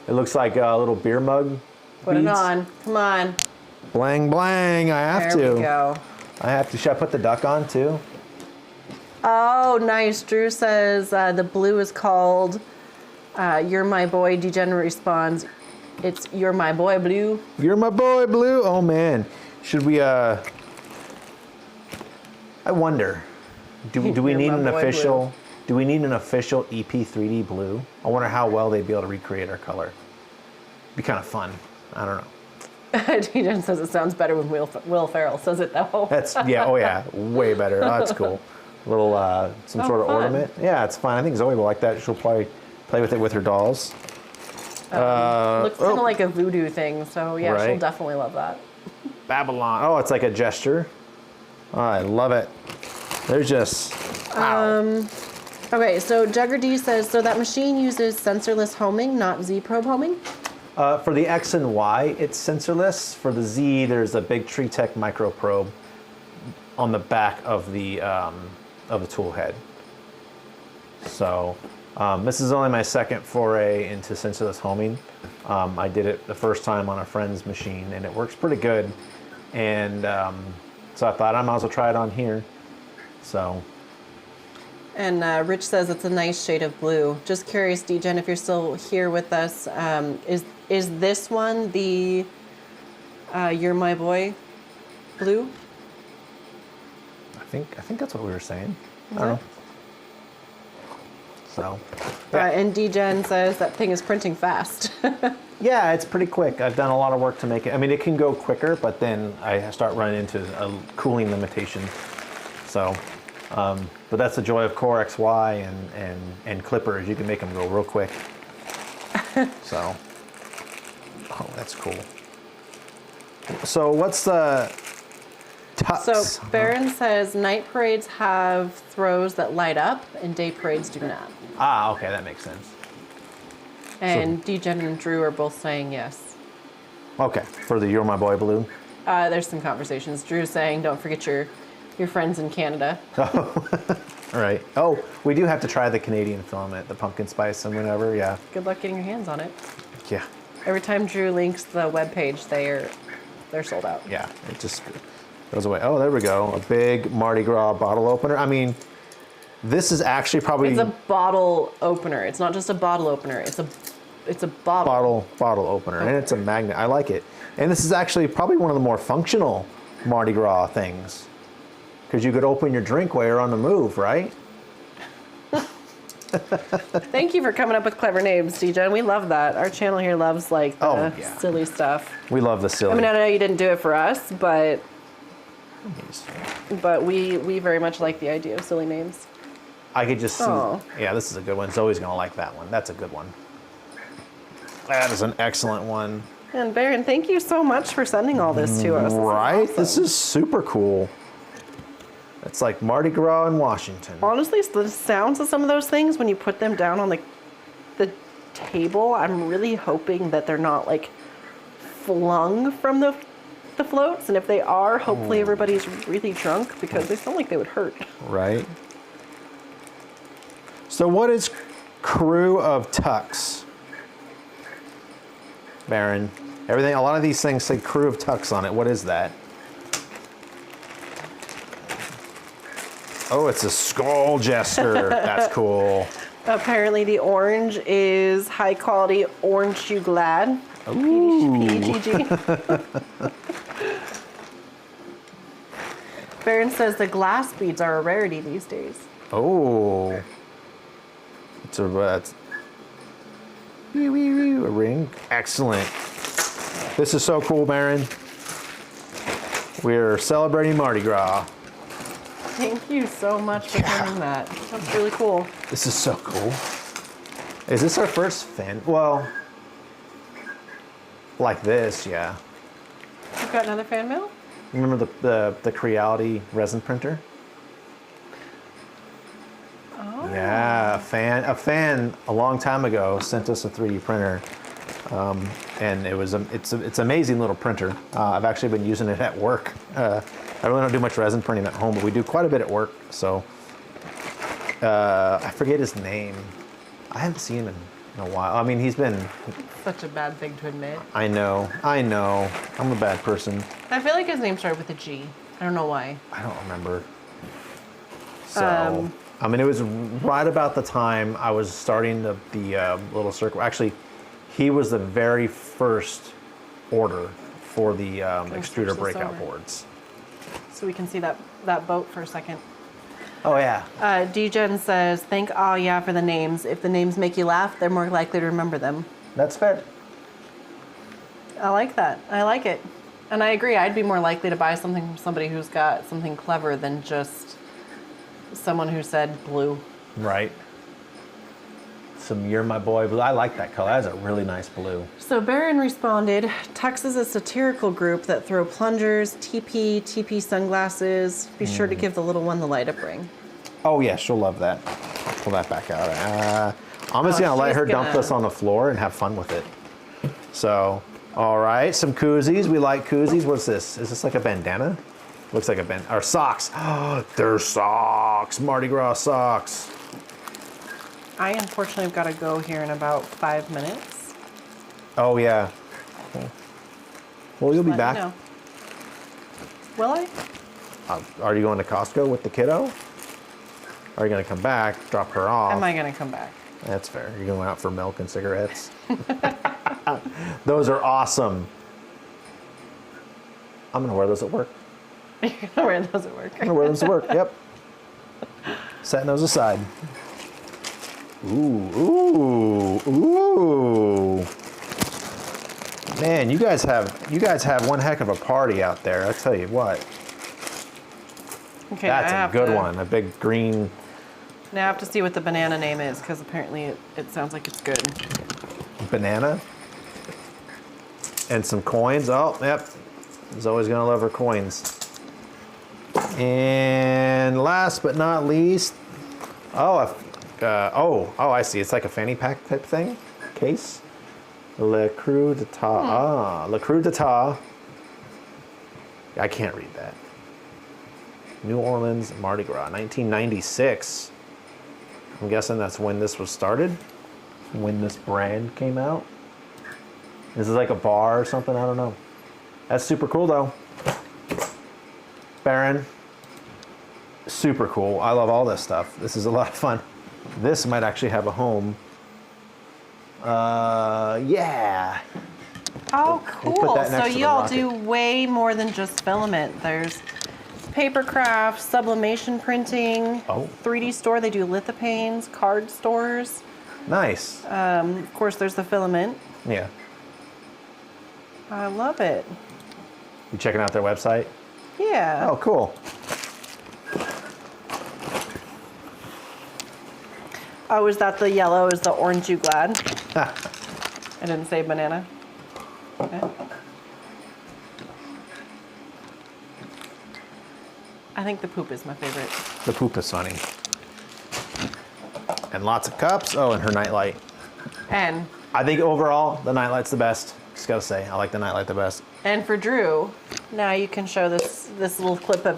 It looks like a little beer mug. Put it on. Come on. Blang, blang. I have to. There we go. I have to. Should I put the duck on too? Oh, nice. Drew says the blue is called You're My Boy. DGen responds, it's You're My Boy Blue. You're my boy, Blue. Oh, man. Should we, I wonder, do we need an official... Do we need an official EP3D blue? I wonder how well they'd be able to recreate our color. Be kind of fun. I don't know. DGen says it sounds better when Will Ferrell says it though. That's, yeah, oh yeah, way better. Oh, that's cool. A little, some sort of fun. ornament. Yeah, it's fun. I think Zoe will like that. She'll probably play with it with her dolls. Looks kind of like a voodoo thing, so yeah, Right. She'll definitely love that. Babylon. Oh, it's like a gesture. Oh, I love it. There's just, wow. Okay, so Jugger D says, so that machine uses sensorless homing, not Z-probe homing? For the X and Y, it's sensorless. For the Z, there's a big TreeTech micro probe on the back of the tool head. So this is only my second foray into sensorless homing. I did it the first time on a friend's machine, and it works pretty good. And so I thought I might as well try it on here. So. And Rich says it's a nice shade of blue. Just curious, DGen, if you're still here with us, is this one the You're My Boy blue? I think that's what we were saying. I don't know. So. And DGen says that thing is printing fast. Yeah, it's pretty quick. I've done a lot of work to make it. I mean, it can go quicker, but then I start running into a cooling limitation. So. But that's the joy of Core XY and clippers. You can make them go real quick. So, oh, that's cool. So what's the tux? So Baron says night parades have throws that light up and day parades do not. Ah, okay, that makes sense. And DGen and Drew are both saying yes. Okay, for the You're My Boy Blue. There's some conversations. Drew's saying don't forget your friends in Canada. Oh, all right. Oh, we do have to try the Canadian filament, the pumpkin spice and whatever, yeah. Good luck getting your hands on it. Yeah. Every time Drew links the webpage, they're sold out. Yeah, it just goes away. Oh, there we go. A big Mardi Gras bottle opener. I mean, this is actually probably... It's a bottle opener. It's not just a bottle opener. It's a bottle. Bottle opener, and it's a magnet. I like it. And this is actually probably one of the more functional Mardi Gras things. because you could open your drink while you're on the move, right? Thank you for coming up with clever names, D-Gen. We love that. Our channel here loves like the silly stuff. We love the silly. I mean, I know you didn't do it for us, but we very much like the idea of silly names. I could just see. Oh. Yeah, this is a good one. Zoe's gonna like that one. That's a good one. That is an excellent one. And Baron, thank you so much for sending all this to us. Right? Awesome. This is super cool. It's like Mardi Gras in Washington. Honestly, the sounds of some of those things when you put them down on the table, I'm really hoping that they're not like flung from the floats. And if they are, hopefully everybody's really drunk because they sound like they would hurt. Right. So what is Crew of Tucks? Baron. Everything, a lot of these things say Crew of Tucks on it. What is that? Oh, it's a skull jester. That's cool. Apparently the orange is high quality orange you glad. PTG. Baron says the glass beads are a rarity these days. Oh. It's a ring. Excellent. This is so cool, Baron. We're celebrating Mardi Gras. Thank you so much for doing that. That's really cool. This is so cool. Is this our first fan? Well, like this, yeah. You've got another fan mail? Remember the Creality resin printer? Oh. Yeah, a fan a long time ago sent us a 3D printer, and it's an amazing little printer. I've actually been using it at work. I really don't do much resin printing at home, but we do quite a bit at work. So I forget his name. I haven't seen him in a while. I mean, he's been. Such a bad thing to admit. I know. I'm a bad person. I feel like his name started with a G. I don't know why. I don't remember. So, I mean, it was right about the time I was starting the little circle. Actually, he was the very first order for the extruder breakout boards. So we can see that boat for a second. Oh, yeah. D-Gen says, thank AHYeah for the names. If the names make you laugh, they're more likely to remember them. That's fair. I like that. I like it. And I agree. I'd be more likely to buy something from somebody who's got something clever than just someone who said blue. Right. Some You're My Boy blue. I like that color. That's a really nice blue. So Baron responded, Tux is a satirical group that throw plungers, TP sunglasses. Be sure to give the little one the light up ring. Oh, yeah. She'll love that. I'll pull that back out. I'm just going to let her dump this on the floor and have fun with it. So, all right. Some koozies. We like koozies. What's this? Is this like a bandana? Looks like a bandana. Or socks. Oh, they're socks. Mardi Gras socks. I unfortunately have got to go here in about 5 minutes. Oh, yeah. Okay. Well, you'll be back. Know. Will I? Are you going to Costco with the kiddo? Are you going to come back, drop her off? Am I going to come back? That's fair. You're going out for milk and cigarettes. Those are awesome. I'm going to wear those at work. You're going to wear those at work. I'm going to wear those at work, yep. Setting those aside. Ooh, ooh, ooh. Man, you guys have one heck of a party out there. I tell you what. Okay, that's a good one. A big green. Now I have to see what the banana name is because apparently it sounds like it's good. Banana. And some coins. Oh, yep. Zoe's gonna love her coins. And last but not least, I see. It's like a fanny pack type thing, case. Le Creux d'État. Le Creux d'État. I can't read that. New Orleans Mardi Gras, 1996. I'm guessing that's when this was started, when this brand came out. This is like a bar or something. I don't know. That's super cool though. Baron. Super cool. I love all this stuff. This is a lot of fun. This might actually have a home. Yeah. Oh, cool. We'll put that next So to the y'all rocket. do way more than just filament. There's paper craft, sublimation printing, Oh. 3D store. They do lithopanes, card stores. Nice. Of course, there's the Filament. Yeah. I love it. You checking out their website? Yeah. Oh, cool. Oh, is that the yellow? Is the orange you glad? I didn't say banana. Okay. I think the poop is my favorite. The poop is funny. And lots of cups. Oh, and her nightlight. And I think overall, the nightlight's the best. Just gotta say, I like the nightlight the best. and for Drew, now you can show this little clip of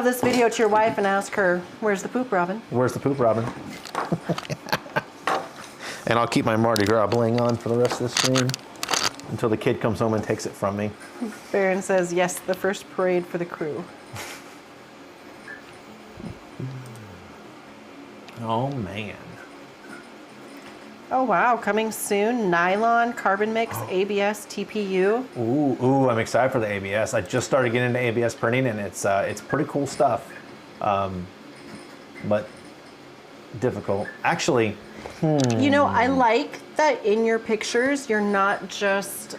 this video to your wife and ask her, "Where's the poop, Robin?" Where's the poop, Robin? And I'll keep my Mardi Gras bling on for the rest of the stream until the kid comes home and takes it from me. Baron says, "Yes, the first parade for the crew." Oh man. Oh wow, coming soon. Nylon, carbon mix, ABS, TPU. Ooh, I'm excited for the ABS. I just started getting into ABS printing, and it's pretty cool stuff, but difficult. Actually, You know, I like that in your pictures you're not just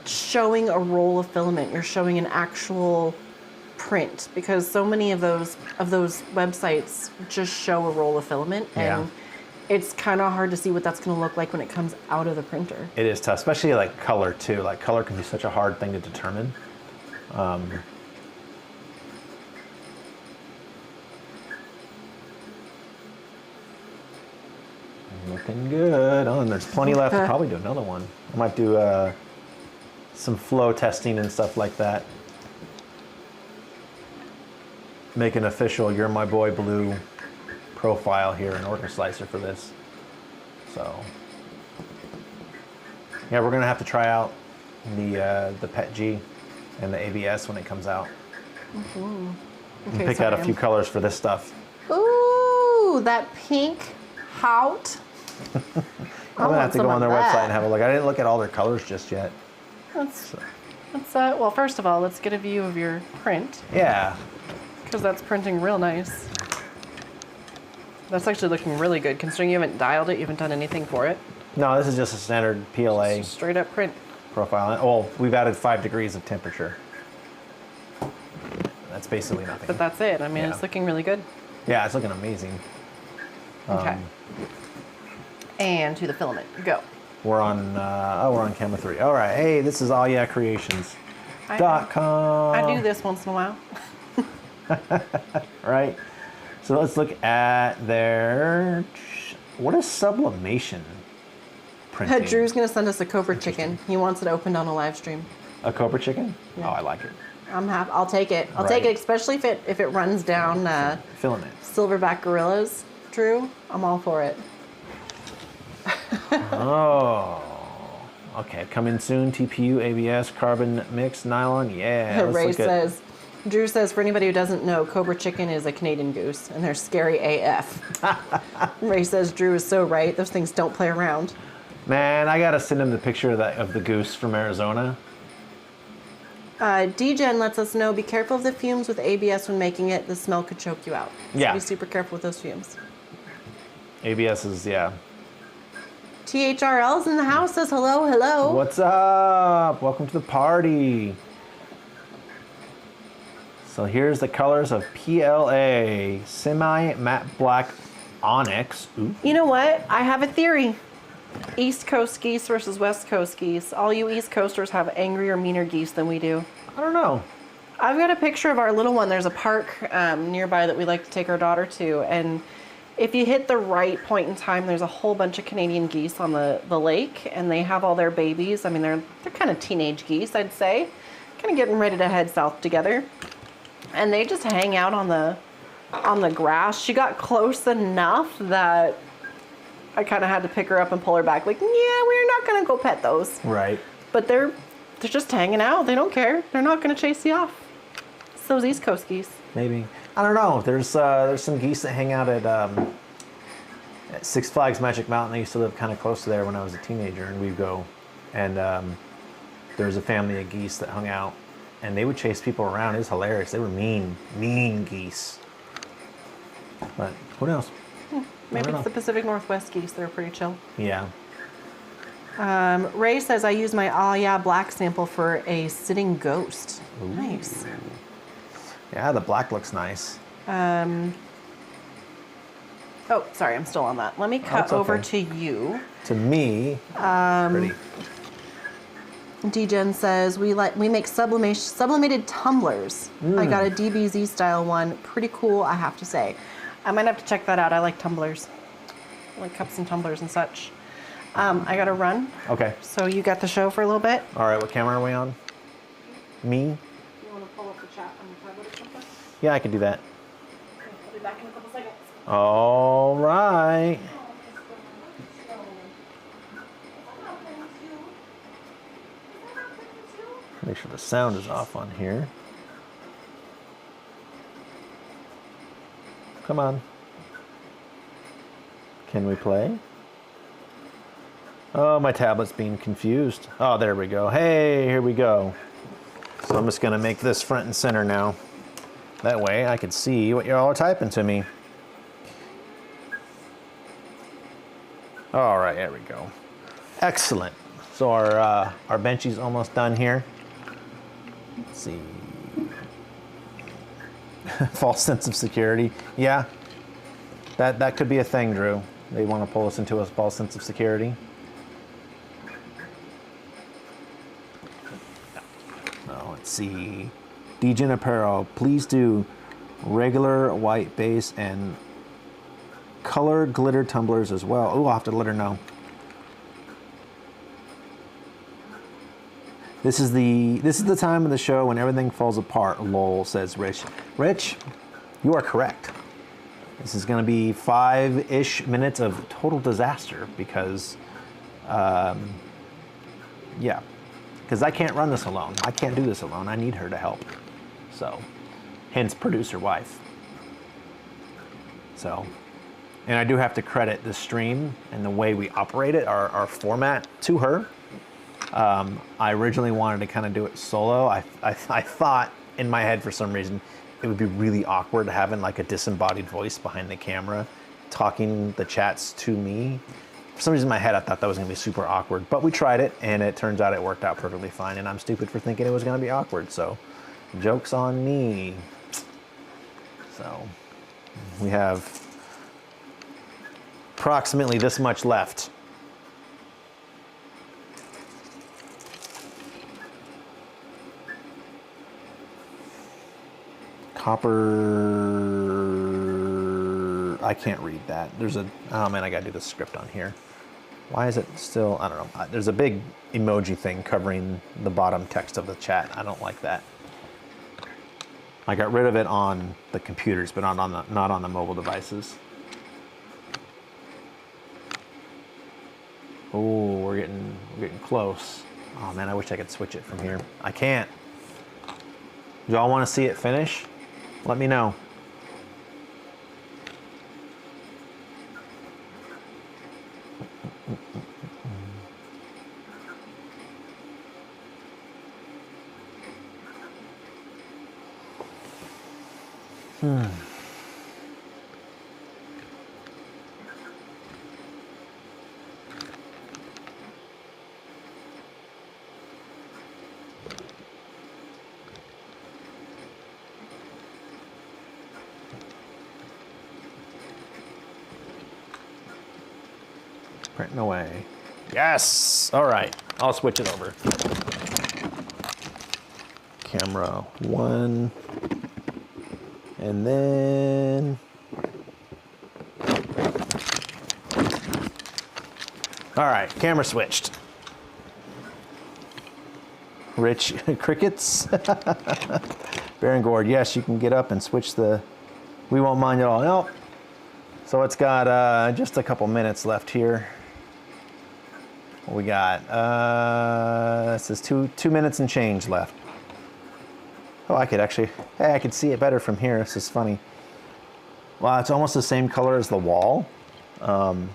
showing a roll of filament. You're showing an actual print, because so many of those websites just show a roll of filament, and Yeah. it's kind of hard to see what that's going to look like when it comes out of the printer. it is tough, especially like color too. Like color can be such a hard thing to determine. Looking good. Oh, and there's plenty left to probably do another one. I might do some flow testing and stuff like that. Make an official "You're My Boy Blue" profile here in Orca Slicer for this. So yeah, we're gonna have to try out the PET G and the ABS when it comes out. And Okay, pick out a few colors for this stuff. Ooh, that pink hout. I'm gonna have to go on their website and have a look. I didn't look at all their colors just yet. Let's well, first of all, let's get a view of your print, Yeah. because that's printing real nice. That's actually looking really good, considering you haven't dialed it, you haven't done anything for it. No, this is just a standard PLA Straight up print. profile. Well, we've added 5 degrees of temperature. That's basically nothing. But that's it. I mean, Yeah. it's looking really good. Yeah, it's looking amazing. Okay. And to the filament. Go. We're on camera 3. All right. Hey, this is AHYeahCreations.com. I do this once in a while. Right. So let's look at their. What is sublimation printing? Drew's going to send us a Cobra chicken. He wants it opened on a live stream. A Cobra chicken? Yeah. Oh, I like it. I'm happy. I'll take it. I'll take Right. it, especially if it runs down Filament. silverback gorillas. Drew, I'm all for it. Oh. Okay, coming soon. TPU, ABS, carbon mix, nylon. Yeah. let's Ray look at- says, Drew says, for anybody who doesn't know, Cobra chicken is a Canadian goose, and they're scary AF. Ray says, Drew is so right. Those things don't play around. Man, I gotta send him the picture of the goose from Arizona. DGen lets us know, be careful of the fumes with ABS when making it. The smell could choke you out. So Yeah. be super careful with those fumes. ABS is, yeah. THRL's in the house, says hello, hello. What's up? Welcome to the party. So here's the colors of PLA semi-matte black onyx. Ooh. You know what? I have a theory. East Coast geese versus West Coast geese. All you East Coasters have angrier, meaner geese than we do. I don't know. I've got a picture of our little one. There's a park nearby that we like to take our daughter to, and if you hit the right point in time, there's a whole bunch of Canadian geese on the lake, and they have all their babies. I mean, they're kind of teenage geese, I'd say, kind of getting ready to head south together, and they just hang out on the grass. She got close enough that I kind of had to pick her up and pull her back. Like, yeah, we're not gonna go pet those. Right. But they're just hanging out. They don't care. They're not gonna chase you off. It's those East Coast geese. Maybe. I don't know. There's some geese that hang out at Six Flags Magic Mountain. I used to live kind of close to there when I was a teenager, and we'd go. And there's a family of geese that hung out and they would chase people around. It was hilarious. They were mean geese. But who knows? Maybe it's the Pacific Northwest geese. They're pretty chill. Yeah. Ray says, I use my AHYeah black sample for a sitting ghost. Ooh. Nice. Yeah, the black looks nice. Oh, sorry, I'm still on that. Let me cut over to you. To me, pretty. D-Gen says, we make sublimated tumblers. I got a DBZ style one. Pretty cool, I have to say. I might have to check that out. I like tumblers. I like cups and tumblers and such. I gotta run. Okay. So you got the show for a little bit? All right, what camera are we on? Me? You want to pull up the chat on your tablet or something? Yeah, I can do that. Okay, I'll be back in a couple seconds. All right. Make sure the sound is off on here. Come on. Can we play? Oh, my tablet's being confused. Oh, there we go. Hey, here we go. So I'm just gonna make this front and center now. That way I can see what you're all typing to me. All right, there we go. Excellent. So our benchy's almost done here. Let's see. False sense of security. Yeah, that could be a thing, Drew. They want to pull us into a false sense of security. Oh, let's see. D-Gen Apparel, please do regular white base and color glitter tumblers as well. Oh, I'll have to let her know. This is the time of the show when everything falls apart, lol, says Rich. Rich, you are correct. This is going to be 5-ish minutes of total disaster because, yeah, because I can't run this alone. I can't do this alone. I need her to help. So, hence producer wife. So, and I do have to credit the stream and the way we operate it, our format, to her. I originally wanted to kind of do it solo. I thought in my head for some reason it would be really awkward having like a disembodied voice behind the camera talking the chats to me. For some reason in my head I thought that was going to be super awkward, but we tried it and it turns out it worked out perfectly fine, and I'm stupid for thinking it was going to be awkward, so joke's on me. So we have approximately this much left. Copper, I can't read that. There's a, oh man, I gotta do the script on here. Why is it still, I don't know. There's a big emoji thing covering the bottom text of the chat. I don't like that. I got rid of it on the computers, but not on the mobile devices. Oh, we're getting close. Oh man, I wish I could switch it from here. I can't. Do y'all want to see it finish? Let me know. Printing away. Yes! All right, I'll switch it over. Camera 1. And then... All right, camera switched. Rich crickets. Baron Gord, yes, you can get up and switch the... We won't mind at all. Nope. So it's got just a couple minutes left here. What we got? This is two minutes and change left. Oh, I could actually, hey, I could see it better from here. This is funny. Wow, it's almost the same color as the wall. So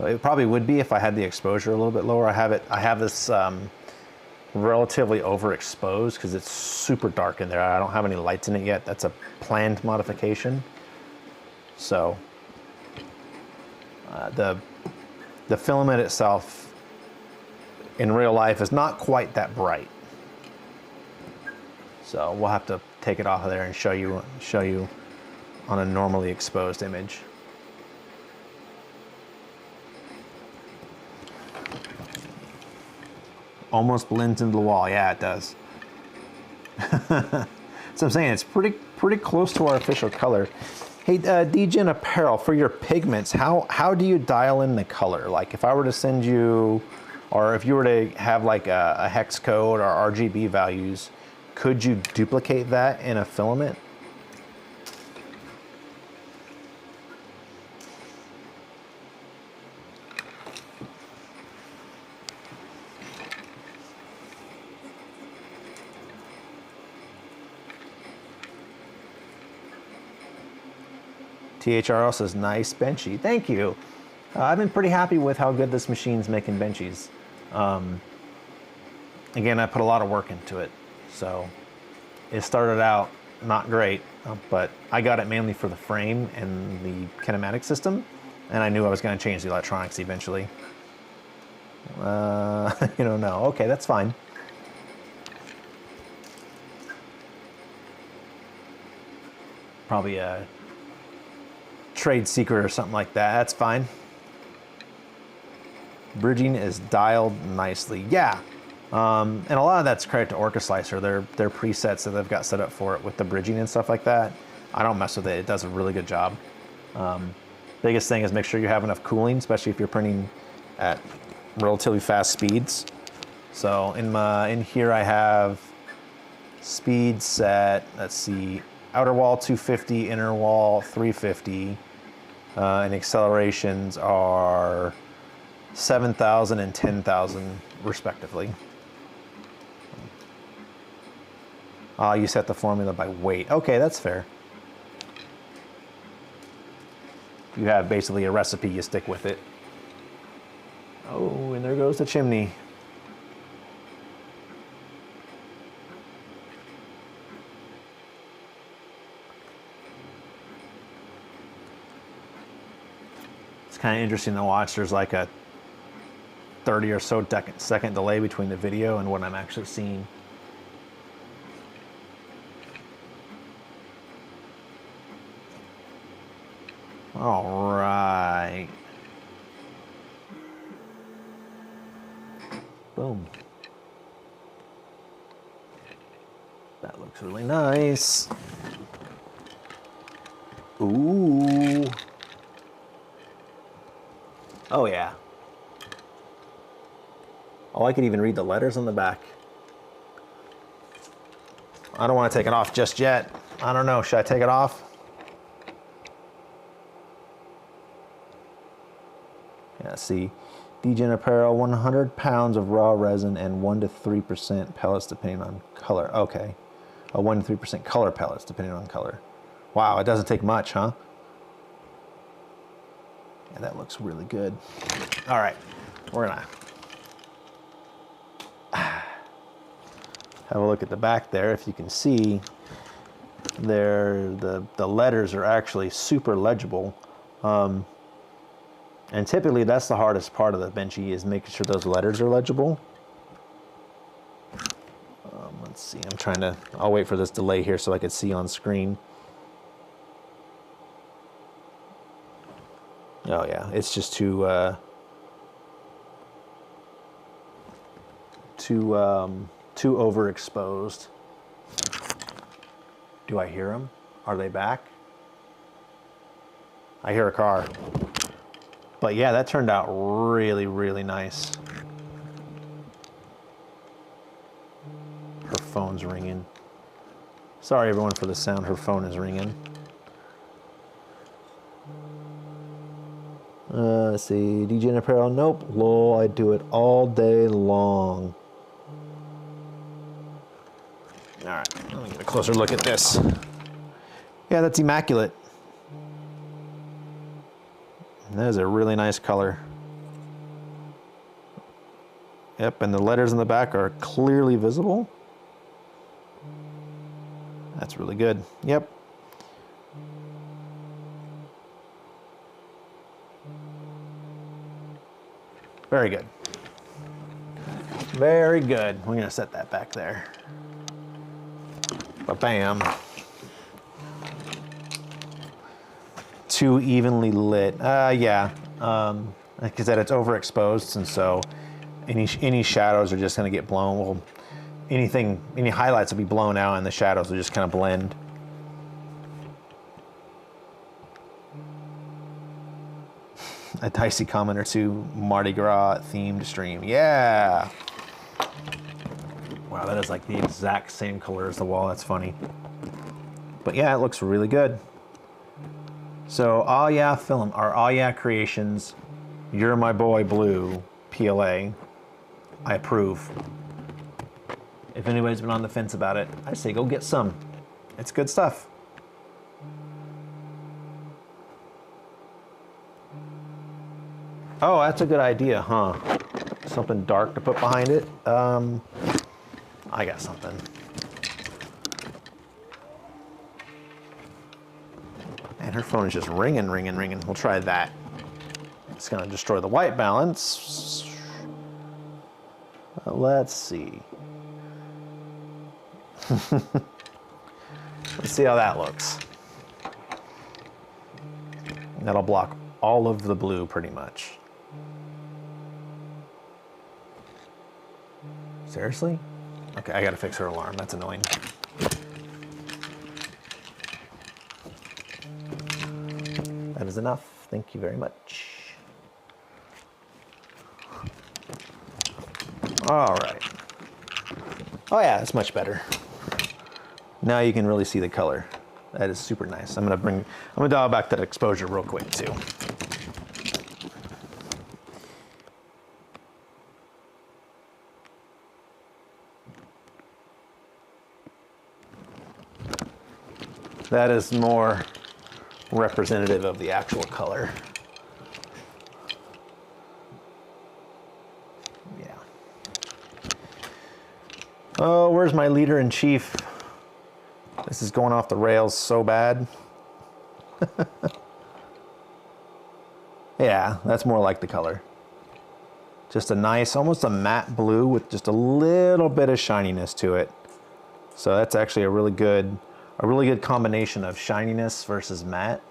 it probably would be if I had the exposure a little bit lower. I have this relatively overexposed because it's super dark in there. I don't have any lights in it yet. That's a planned modification. So the filament itself in real life is not quite that bright. So we'll have to take it off of there and show you on a normally exposed image. Almost blends into the wall. Yeah, it does. So I'm saying it's pretty close to our official color. Hey, DGen Apparel, for your pigments, how do you dial in the color? Like if I were to send you, or if you were to have like a hex code or RGB values, could you duplicate that in a filament? THRL says, nice benchy. Thank you. I've been pretty happy with how good this machine's making benchies. Again, I put a lot of work into it. So it started out not great, but I got it mainly for the frame and the kinematic system. And I knew I was going to change the electronics eventually. You don't know. Okay, that's fine. Probably a trade secret or something like that. That's fine. Bridging is dialed nicely. Yeah. And a lot of that's credit to Orca Slicer. Their presets that they've got set up for it with the bridging and stuff like that. I don't mess with it. It does a really good job. Biggest thing is make sure you have enough cooling, especially if you're printing at relatively fast speeds. So in here I have speed set, let's see, outer wall 250, inner wall 350, and accelerations are 7,000 and 10,000 respectively. You set the formula by weight. Okay, that's fair. You have basically a recipe, you stick with it. Oh, and there goes the chimney. It's kind of interesting to watch. There's like a 30 or so second delay between the video and what I'm actually seeing. All right. Boom. That looks really nice. Ooh. Oh yeah. Oh, I could even read the letters on the back. I don't want to take it off just yet. I don't know, should I take it off? Yeah, see, DGen Apparel, 100 pounds of raw resin and 1 to 3% pellets depending on color. Okay, 1 to 3% color pellets depending on color. Wow, it doesn't take much, huh? Yeah, that looks really good. All right, we're gonna have a look at the back there. If you can see, there the letters are actually super legible. And typically that's the hardest part of the benchy, is making sure those letters are legible. Let's see, I'll wait for this delay here so I can see on screen. Oh yeah, it's just too overexposed. Do I hear them? Are they back? I hear a car. But yeah, that turned out really, really nice. Her phone's ringing. Sorry everyone for the sound, her phone is ringing. Let's see, DGen Apparel, nope, lol, I do it all day long. All right, let me get a closer look at this. Yeah, that's immaculate. That is a really nice color. Yep, and the letters in the back are clearly visible. That's really good. Yep. Very good. Very good. We're gonna set that back there. Ba-bam. Too evenly lit. Yeah. Like I said, it's overexposed, and so any shadows are just gonna get blown. Well, any highlights will be blown out, and the shadows will just kind of blend. A dicey comment or two, Mardi Gras themed stream. Yeah. Wow, that is like the exact same color as the wall. That's funny. But yeah, it looks really good. So AHYeah Filament, or AHYeahCreations, You're My Boy Blue PLA. I approve. If anybody's been on the fence about it, I say go get some. It's good stuff. Oh, that's a good idea, huh? Something dark to put behind it. I got something. Man, her phone is just ringing, ringing, ringing. We'll try that. It's gonna destroy the white balance. Let's see. Let's see how that looks. That'll block all of the blue pretty much. Seriously? Okay, I gotta fix her alarm. That's annoying. That is enough. Thank you very much. All right. Oh yeah, it's much better. Now you can really see the color. That is super nice. I'm gonna dial back that exposure real quick too. That is more representative of the actual color. Yeah. Oh, where's my leader in chief? This is going off the rails so bad. Yeah, that's more like the color. Just a nice, almost a matte blue with just a little bit of shininess to it. So that's actually a really good combination of shininess versus matte.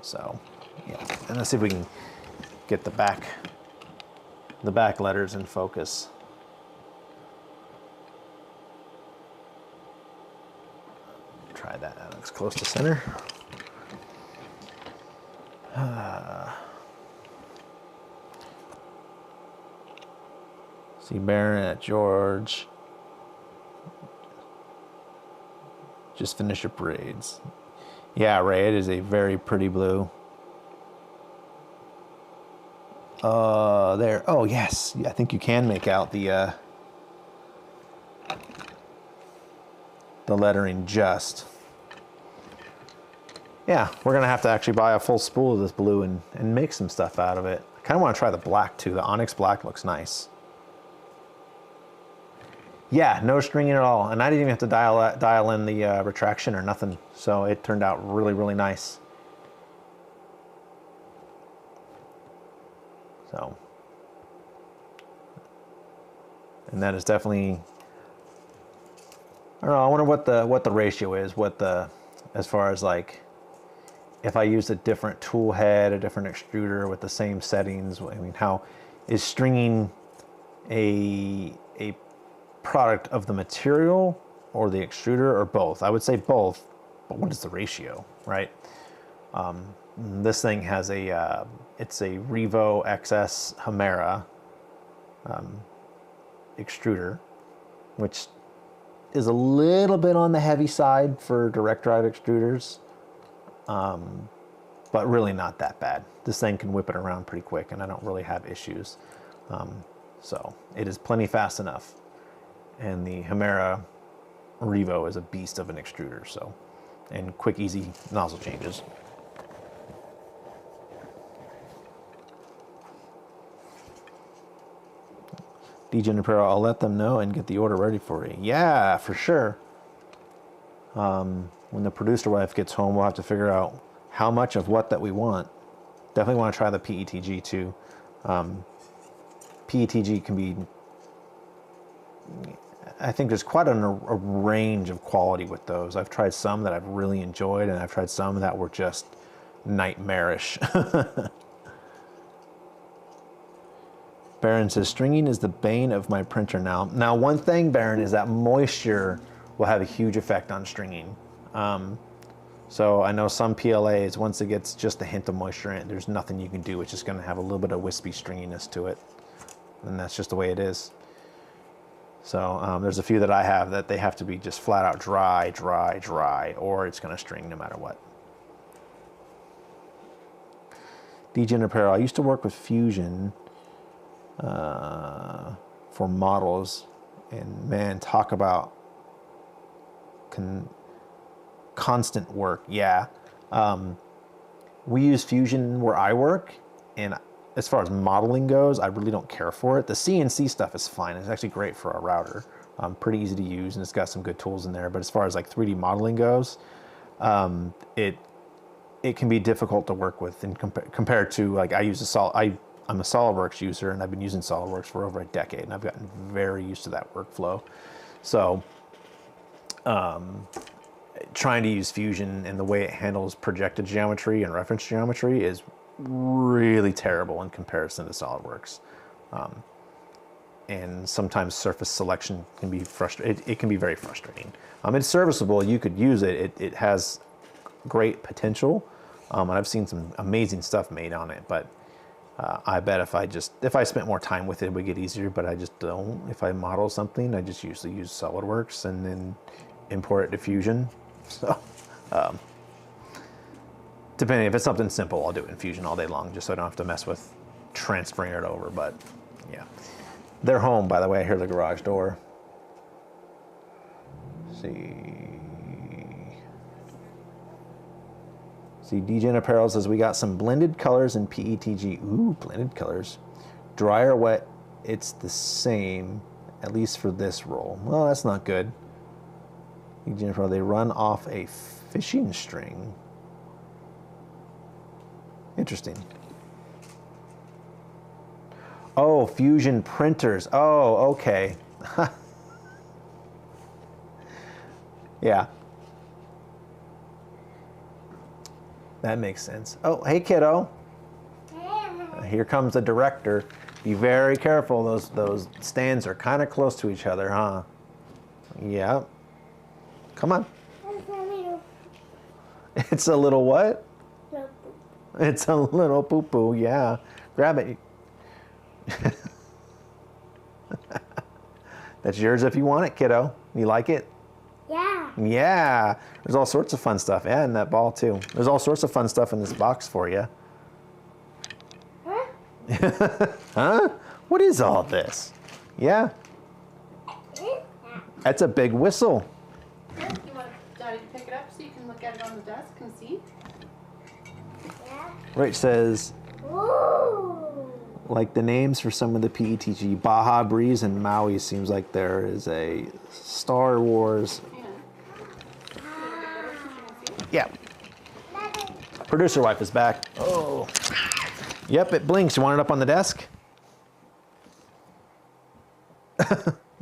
So, yeah. And let's see if we can get the back letters in focus. Try that. That looks close to center. See Baron at George. Just finish your braids. Yeah, Ray, it is a very pretty blue. There. Oh, yes. I think you can make out the lettering just. Yeah, we're going to have to actually buy a full spool of this blue and make some stuff out of it. I kind of want to try the black, too. The onyx black looks nice. Yeah, no stringing at all. And I didn't even have to dial in the retraction or nothing. So it turned out really, really nice. So. And that is definitely, I don't know, I wonder what the ratio is, as far as like, if I use a different tool head, a different extruder with the same settings, I mean, how is stringing a product of the material or the extruder or both? I would say both, but what is the ratio, right? This thing has it's a Revo XS AHYeah extruder, which is a little bit on the heavy side for direct drive extruders, but really not that bad. This thing can whip it around pretty quick, and I don't really have issues. So it is plenty fast enough. And the AHYeah Revo is a beast of an extruder, so, and quick, easy nozzle changes. DJ Apparel, I'll let them know and get the order ready for you. Yeah, for sure. When the producer wife gets home, we'll have to figure out how much of what that we want. Definitely want to try the PETG too. PETG can be, I think there's quite a range of quality with those. I've tried some that I've really enjoyed, and I've tried some that were just nightmarish. Baron says, stringing is the bane of my printer now. Now, one thing, Baron, is that moisture will have a huge effect on stringing. So I know some PLAs, once it gets just a hint of moisture in it, there's nothing you can do. It's just going to have a little bit of wispy stringiness to it. And that's just the way it is. So there's a few that I have that they have to be just flat out dry, or it's going to string no matter what. DJ Apparel, I used to work with Fusion for models, and man, talk about constant work. Yeah. We use Fusion where I work, and as far as modeling goes, I really don't care for it. The CNC stuff is fine. It's actually great for a router. Pretty easy to use, and it's got some good tools in there. But as far as like 3D modeling goes, it can be difficult to work with, and compared to like I'm a SolidWorks user, and I've been using SolidWorks for over a decade, and I've gotten very used to that workflow. So trying to use Fusion and the way it handles projected geometry and reference geometry is really terrible in comparison to SolidWorks. And sometimes surface selection can be frustrating. It can be very frustrating. It's serviceable. You could use it. It has great potential. And I've seen some amazing stuff made on it, but I bet if I spent more time with it, it would get easier, but I just don't. If I model something, I just usually use SolidWorks and then import it to Fusion. So, depending, if it's something simple, I'll do it in Fusion all day long, just so I don't have to mess with transferring it over. But yeah, they're home, by the way. I hear the garage door. See, DJ Apparel says we got some blended colors in PETG. Ooh, blended colors. Dry or wet, it's the same, at least for this roll. Well, that's not good. DJ Apparel, they run off a fishing string. Interesting. Oh, Fusion printers. Oh, okay. Yeah. That makes sense. Oh, hey, kiddo. Here comes the director. Be very careful. Those stands are kind of close to each other, huh? Yeah. Come on. It's a little what? It's a little poo-poo, yeah. Grab it. That's yours if you want it, kiddo. You like it? Yeah. Yeah. There's all sorts of fun stuff. Yeah, and that ball, too. There's all sorts of fun stuff in this box for you. Huh? Huh? What is all this? Yeah. That's a big whistle. You want Daddy to pick it up so you can look at it on the desk and see? Yeah. Rach says, Ooh. like the names for some of the PETG, Baja Breeze and Maui seems like there is a Star Wars. Yeah. Producer wife is back. Oh. Yep, it blinks. You want it up on the desk?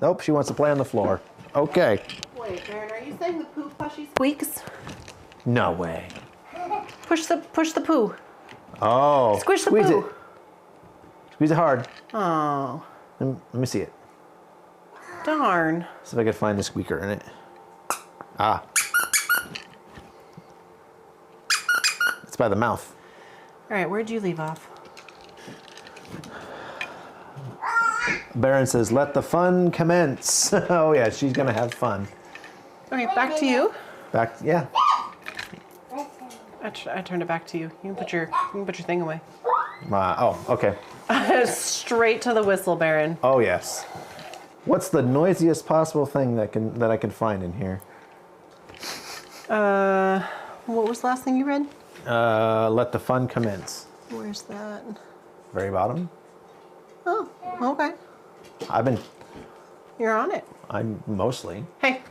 Nope, she wants to play on the floor. Okay. Wait, Baron, are you saying the poo plushy squeaks? No way. Push the poo. Oh. Squish the Squeeze poo. it. Squeeze it hard. Oh, Let me see it. darn. See if I can find the squeaker in it. Ah. It's by the mouth. All right, where'd you leave off? Baron says, let the fun commence. Oh yeah, she's gonna have fun. Okay, back to you. Back, yeah. I turned it back to you. You can put your thing away. Oh, okay. Straight to the whistle, Baron. Oh yes. What's the noisiest possible thing that I can find in here? What was the last thing you read? Let the fun commence. Where's that? Very bottom. Oh, okay. I've been. You're on it. I'm mostly. Hey,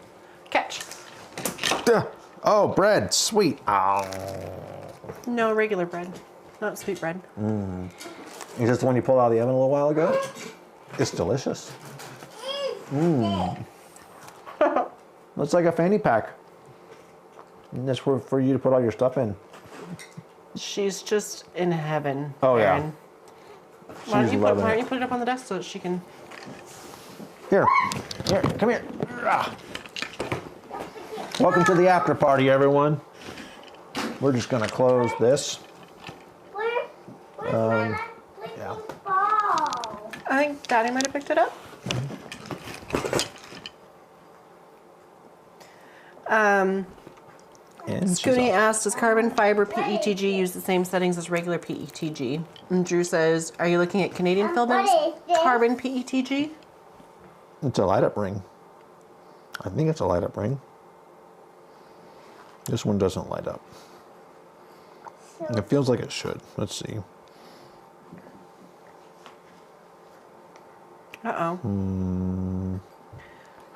catch. Oh, bread, sweet. Oh. No, regular bread, not sweet bread. Is this the one you pulled out of the oven a little while ago? It's delicious. Looks like a fanny pack. And that's for you to put all your stuff in. She's just in heaven. Oh, yeah. Aaron. Why She's don't loving you it. put it up on the desk so that she can? Here, come here. Ah. Welcome to the after party, everyone. We're just gonna close this. Where's my yeah. ball? I think Daddy might have picked it up. And she's Scooney off. asked, does carbon fiber PETG use the same settings as regular PETG? And Drew says, are you looking at Canadian Filament's what is this? carbon PETG? It's a light up ring. I think it's a light up ring. This one doesn't light up. It feels like it should. Let's see. Uh-oh.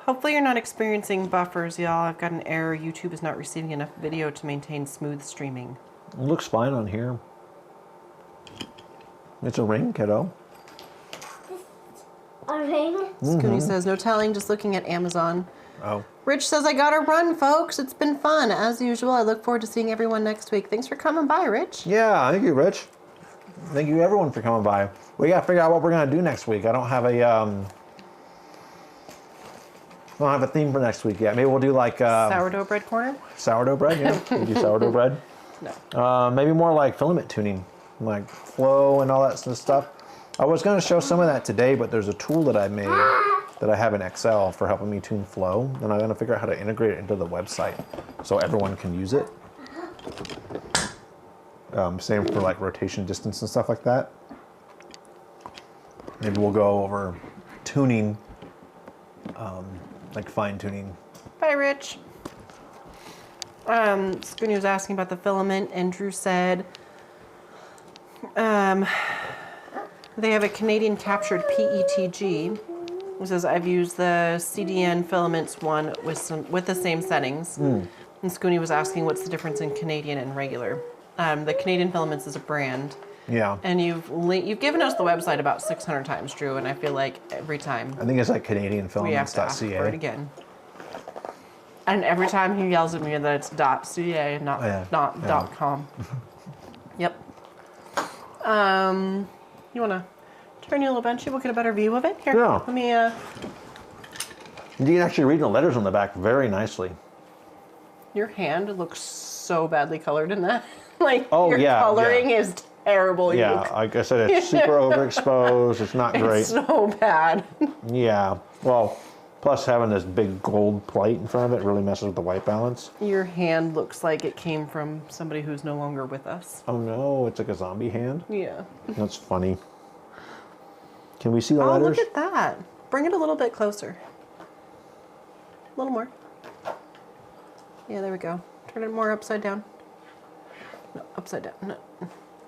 Hopefully you're not experiencing buffers, y'all. I've got an error. YouTube is not receiving enough video to maintain smooth streaming. It looks fine on here. It's a ring, kiddo. A ring? Scooney says, no telling, just looking at Amazon. Oh. Rich says, I gotta run, folks. It's been fun. As usual, I look forward to seeing everyone next week. Thanks for coming by, Rich. Yeah, thank you, Rich. Thank you, everyone, for coming by. We gotta figure out what we're gonna do next week. I don't have a theme for next week yet. Maybe we'll do like Sourdough bread corner? sourdough bread. Yeah, we do sourdough bread. No. Maybe more like filament tuning, like flow and all that sort of stuff. I was going to show some of that today, but there's a tool that I made that I have in Excel for helping me tune flow, and I'm going to figure out how to integrate it into the website so everyone can use it. Same for like rotation distance and stuff like that. Maybe we'll go over tuning, like fine tuning. Bye, Rich. Scooney was asking about the filament, and Drew said they have a Canadian captured PETG. He says, I've used the CDN Filaments one with the same settings. And Scooney was asking what's the difference in Canadian and regular. The Canadian Filaments is a brand. Yeah. And you've given us the website about 600 times, Drew, and I feel like every time I think it's like we have to ask for it CanadianFilaments.ca. again. And every time he yells at me that it's .ca and not .com. Yep. You want to turn your little benchy? We'll get a better view of it. Here, Yeah. let me. You can actually read the letters on the back very nicely. Your hand looks so badly colored in that. Like, Oh, your yeah, coloring yeah. is terrible. Yeah, like I said, it's super overexposed. It's not great. It's so bad. Yeah. Well, plus having this big gold plate in front of it really messes with the white balance. Your hand looks like it came from somebody who's no longer with us. Oh no, it's like a zombie hand. Yeah. That's funny. Can we see the Oh, letters? look at that. Bring it a little bit closer. A little more. Yeah, there we go. Turn it more upside down. No, upside down. No.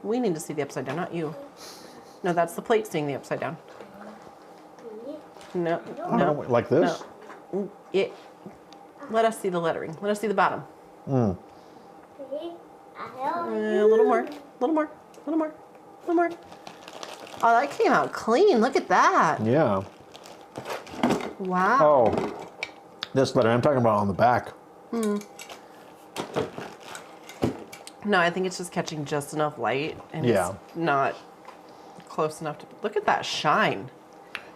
We need to see the upside down, not you. No, that's the plate seeing the upside down. No, no. Like this? No. It. Let us see the lettering. Let us see the bottom. A little more. A little more. A little more. A little more. Oh, that came out clean. Look at that. Yeah. Wow. Oh, this letter I'm talking about on the back. No, I think it's just catching just enough light, and Yeah. it's not close enough to look at that shine.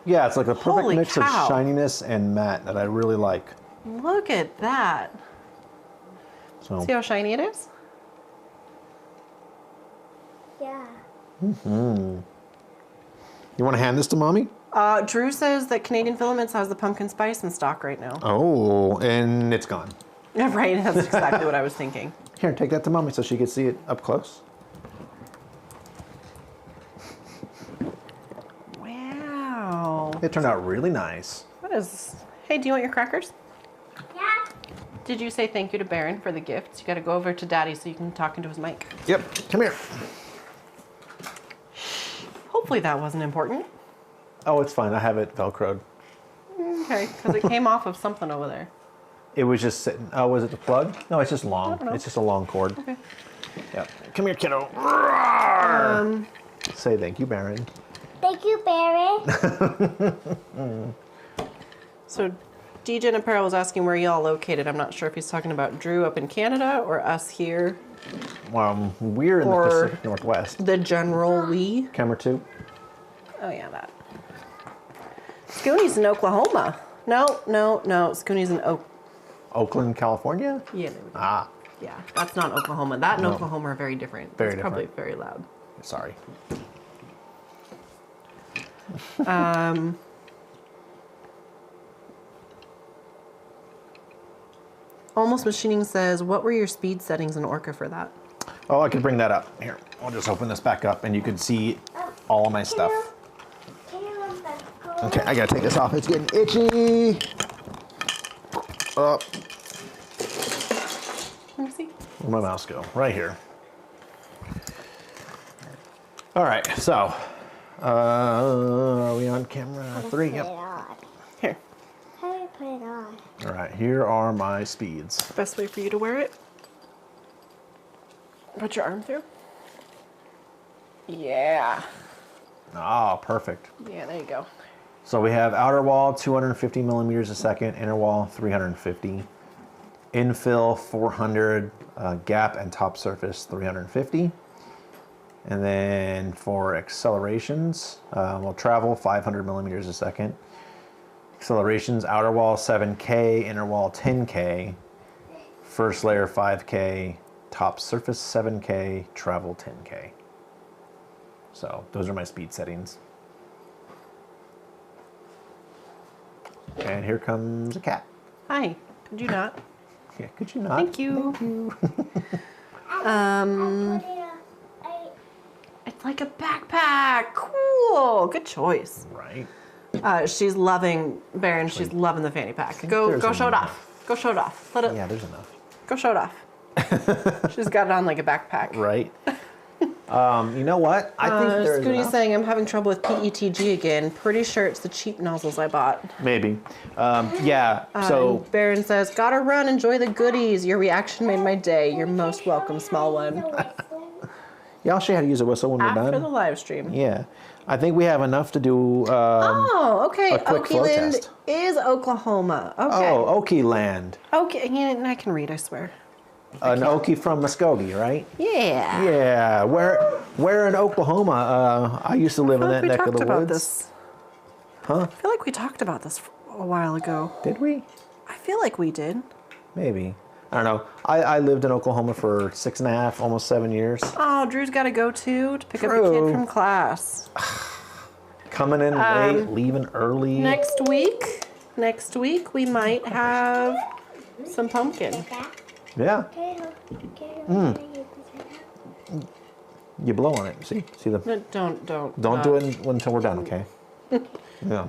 Yeah, it's like a perfect Holy mix cow. of shininess and matte that I really like. Look at that. So See how shiny it is? Yeah. you want to hand this to mommy? Drew says that Canadian Filaments has the pumpkin spice in stock right now. Oh, and it's gone. Right, that's exactly what I was thinking. Here, take that to mommy so she can see it up close. Wow. It turned out really nice. What is... Hey, do you want your crackers? Yeah. Did you say thank you to Baron for the gifts? You got to go over to Daddy so you can talk into his mic. Yep, come here. Hopefully that wasn't important. Oh, it's fine. I have it Velcroed. Okay, because it came off of something over there. It was just sitting. Oh, was it the plug? No, it's just long. don't know. It's just a long cord. Okay. Yep. Come here, kiddo. Roar! Say thank you, Baron. Thank you, Barry. So, DJen Apparel was asking where y'all located. I'm not sure if he's talking about Drew up in Canada or us here. We're in the Or- Pacific Northwest. The general we. Camera 2. Oh yeah, that. Scooney's in Oklahoma. No. Scooney's in Oakland, California? Yeah, there we go. Ah, Yeah, that's not Oklahoma. That and No. Oklahoma are very different. Very It's different. probably very loud. sorry. Almost Machining says, what were your speed settings in Orca for that? Oh, I could bring that up. Here, I'll just open this back up and you can see all of my stuff. Can you let that go? Okay, I gotta take this off. It's getting itchy. Up. Let me see. Where'd my mouse go? Right here. All right, so are we on camera 3? Put it Yep. on. Here. How do you put it on? All right, here are my speeds. Best way for you to wear it. Put your arm through. Yeah. Ah, perfect. Yeah, there you go. So we have outer wall 250 millimeters a second, inner wall 350, infill 400, gap and top surface 350. And then for accelerations, we'll travel 500 millimeters a second. Accelerations, outer wall 7K, inner wall 10K, first layer 5K, top surface 7K, travel 10K. So those are my speed settings. And here comes a cat. Hi. Could you not? Yeah, could you not? Thank you. I put it on. It's like a backpack. Cool. Good choice. Right. She's loving Baron. She's loving the fanny pack. Go there's show it enough. off. Go show it off. Let it. Yeah, there's enough. Go show it off. She's got it on like a backpack. Right. You know what? I think there's Scooty's enough. saying I'm having trouble with PETG again. Pretty sure it's the cheap nozzles I bought. Maybe. Yeah. So And Baron says, gotta run, enjoy the goodies. Your reaction made my day. You're most welcome, small one. yeah, I'll show you how to use a whistle when we're After done. the live stream. Yeah. I think we have enough to do. Oh, okay. a quick flow Oakland test. is Oklahoma. Okay. Oh, Okie land. Okay, yeah, I can read, I swear. An Okie from Muskogee, right? Yeah. Yeah. Where in Oklahoma? I used to live in that neck of the woods. This. Huh? I feel like we talked about this a while ago. Did we? I feel like we did. Maybe. I don't know. I lived in Oklahoma for 6.5, almost 7 years. Oh, Drew's got to go too to pick up a Drew. kid from class. Coming in late, leaving early. Next week we might have some pumpkin. Yeah. You blow on it. See the. No, don't. Don't do it until we're done, okay? Yeah.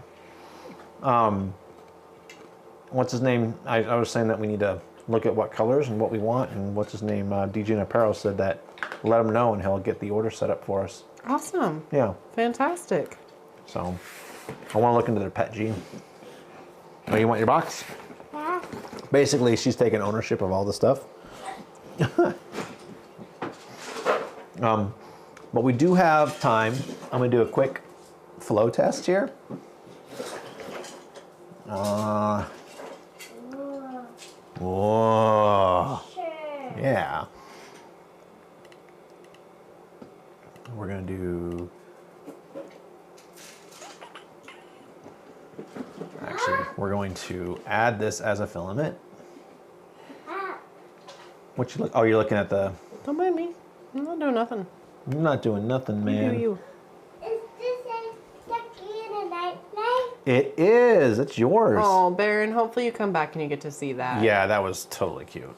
What's his name? I was saying that we need to look at what colors and what we want, and what's his name? DJen Apparel said that let him know and he'll get the order set up for us. Awesome. Yeah. Fantastic. So I want to look into their pet G. Oh, you want your box? Yeah. Basically, she's taking ownership of all the stuff. But we do have time. I'm going to do a quick flow test here. Whoa. Sure. Yeah. We're going to do... Actually, we're going to add this as a filament. What you look? Oh, you're looking at the... Don't mind me. I'm not doing nothing. I'm not doing nothing, You man. do you. Is this a Ducky in a night night? It is. It's yours. Oh, Baron, hopefully you come back and you get to see that. Yeah, that was totally cute.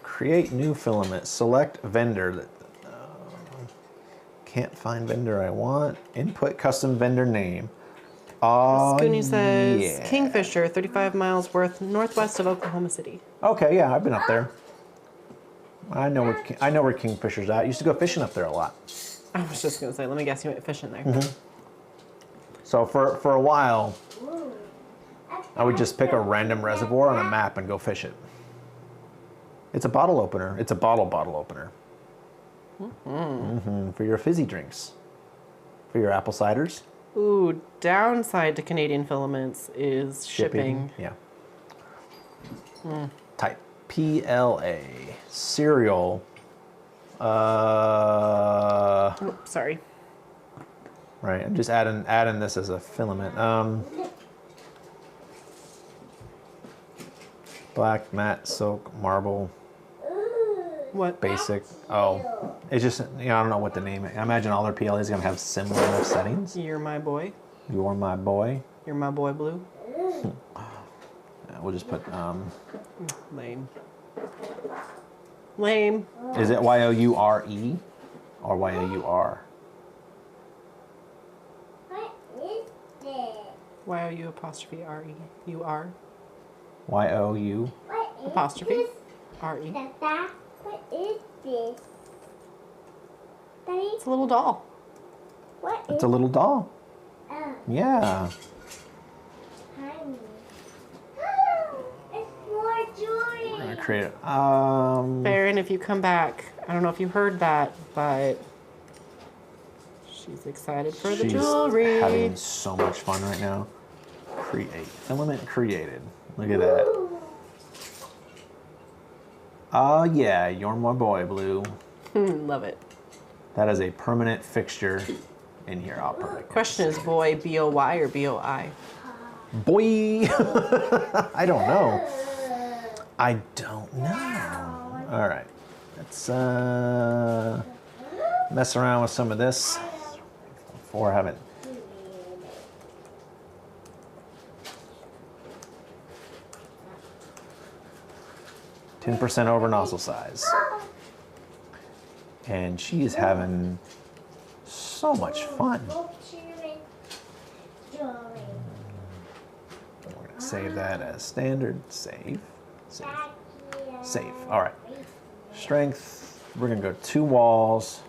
Create new filament. Select vendor. Can't find vendor I want. Input custom vendor name. Oh, Scooney says yeah. Kingfisher, 35 miles northwest of Oklahoma City. Okay, yeah, I've been up there. I know where Kingfisher's at. I used to go fishing up there a lot. I was just gonna say, let me guess you went fishing there. So for a while, I would just pick a random reservoir on a map and go fish it. It's a bottle opener. It's a bottle opener. For your fizzy drinks. For your apple ciders. Ooh, downside to Canadian Filaments is shipping. Yeah. Type PLA. Cereal. Oh, sorry. Right, I'm just adding this as a filament. Black, matte, silk, marble, What? basic. Oh, it's just, I don't know what the name is. I imagine all their PLAs are going to have similar enough settings. You're my boy. You're my boy. You're my boy blue. We'll just put, Lame. Lame. is it Y-O-U-R-E or Y-O-U-R? What is this? Y-O-U apostrophe R-E. U-R. Y-O-U. What is Apostrophe. this? R-E. Dada, what is this? Daddy, It's a little doll. what is It's a little doll. oh, Yeah. tiny? It's more jewelry. I'm going to create it. Baron, if you come back, I don't know if you heard that, but she's excited for the She's jewelry. having so much fun right now. Create. Filament created. Look at that. Yeah, you're my boy, Blue. Love it. That is a permanent fixture in here. I'll put it. Question is boy B-O-Y or B-O-I? Boy! I don't know. I don't know. All right. Let's mess around with some of this before I have it. 10% over nozzle size. And she is having so much fun. We're going to save that as standard. Save. Save. Save. All right. Strength. We're going to go 2 walls,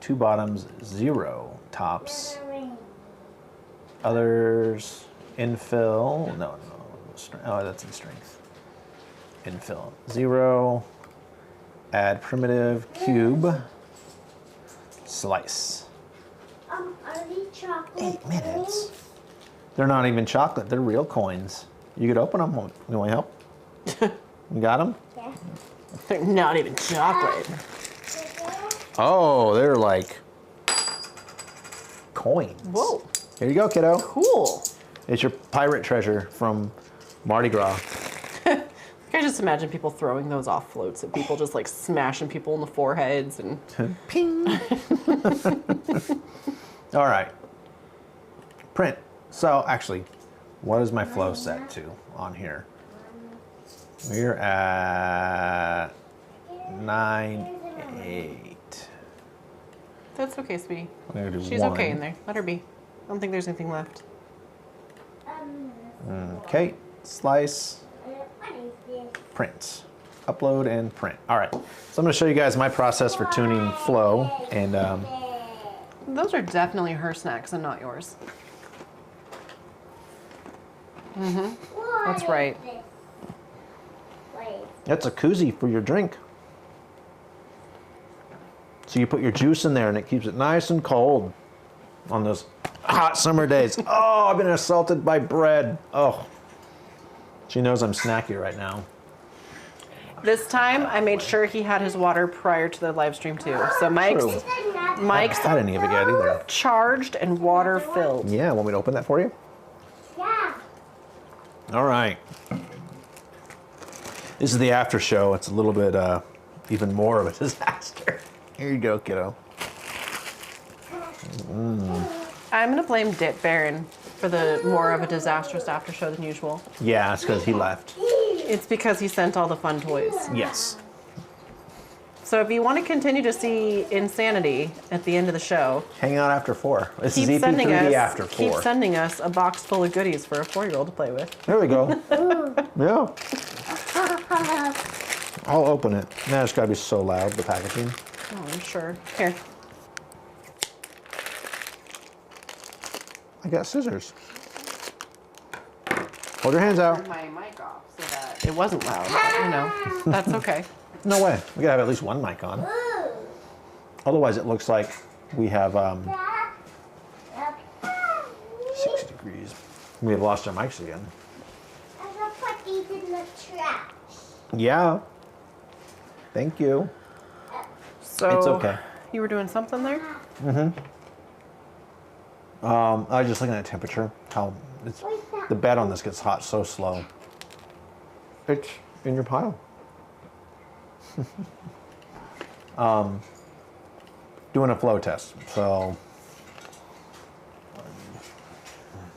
2 bottoms, 0 tops. Others. Infill. No. Oh, that's in strength. Infill. 0. Add primitive. Cube. Slice. Are these chocolate 8 minutes. coins? They're not even chocolate. They're real coins. You could open them. You want help? You got them? Yeah. They're not even chocolate. Oh, they're like coins. Whoa. Here you go, kiddo. Cool. It's your pirate treasure from Mardi Gras. I just imagine people throwing those off floats at people, just like smashing people in the foreheads and. Ping. All right. Print. So actually, what is my flow set to on here? We're at 9, 8. That's okay, sweetie. I'm gonna do She's 1. okay in there. Let her be. I don't think there's anything left. Okay. Slice. What is this? Print. Upload and print. All right. So I'm going to show you guys my process for tuning flow. And Those are definitely her snacks and not yours. What That's is right. this? What is that's a koozie for your drink. So you put your juice in there and it keeps it nice and cold on those hot summer days. Oh, I've been assaulted by bread. Oh. She knows I'm snacky right now. This time, I made sure he had his water prior to the live stream too. So Mike's True. this? I Mike's haven't had any of it yet either. charged and water filled. Yeah, want me to open that for you? Yeah. All right. This is the after show. It's a little bit even more of a disaster. Here you go, kiddo. I'm gonna blame Dit Baron for the more of a disastrous after show than usual. Yeah, it's because he left. It's because he sent all the fun toys. Yes. So if you want to continue to see insanity at the end of the show, Hang out after 4. This keep is sending EP3D us after 4. keep sending us a box full of goodies for a 4-year-old to play with. There we go. Yeah. I'll open it. Now it's got to be so loud, the packaging. Oh, I'm sure. Here. I got scissors. Hold your hands out. Turn my mic off so that it wasn't loud. But, you know, that's okay. No way. We gotta have at least one mic on. Otherwise, it looks like we have 6 degrees. We have lost our mics again. I'm gonna put these in the trash. Yeah. Thank you. So It's okay. You were doing something there? I was just looking at temperature. How the bed on this gets hot so slow. It's in your pile. Doing a flow test. So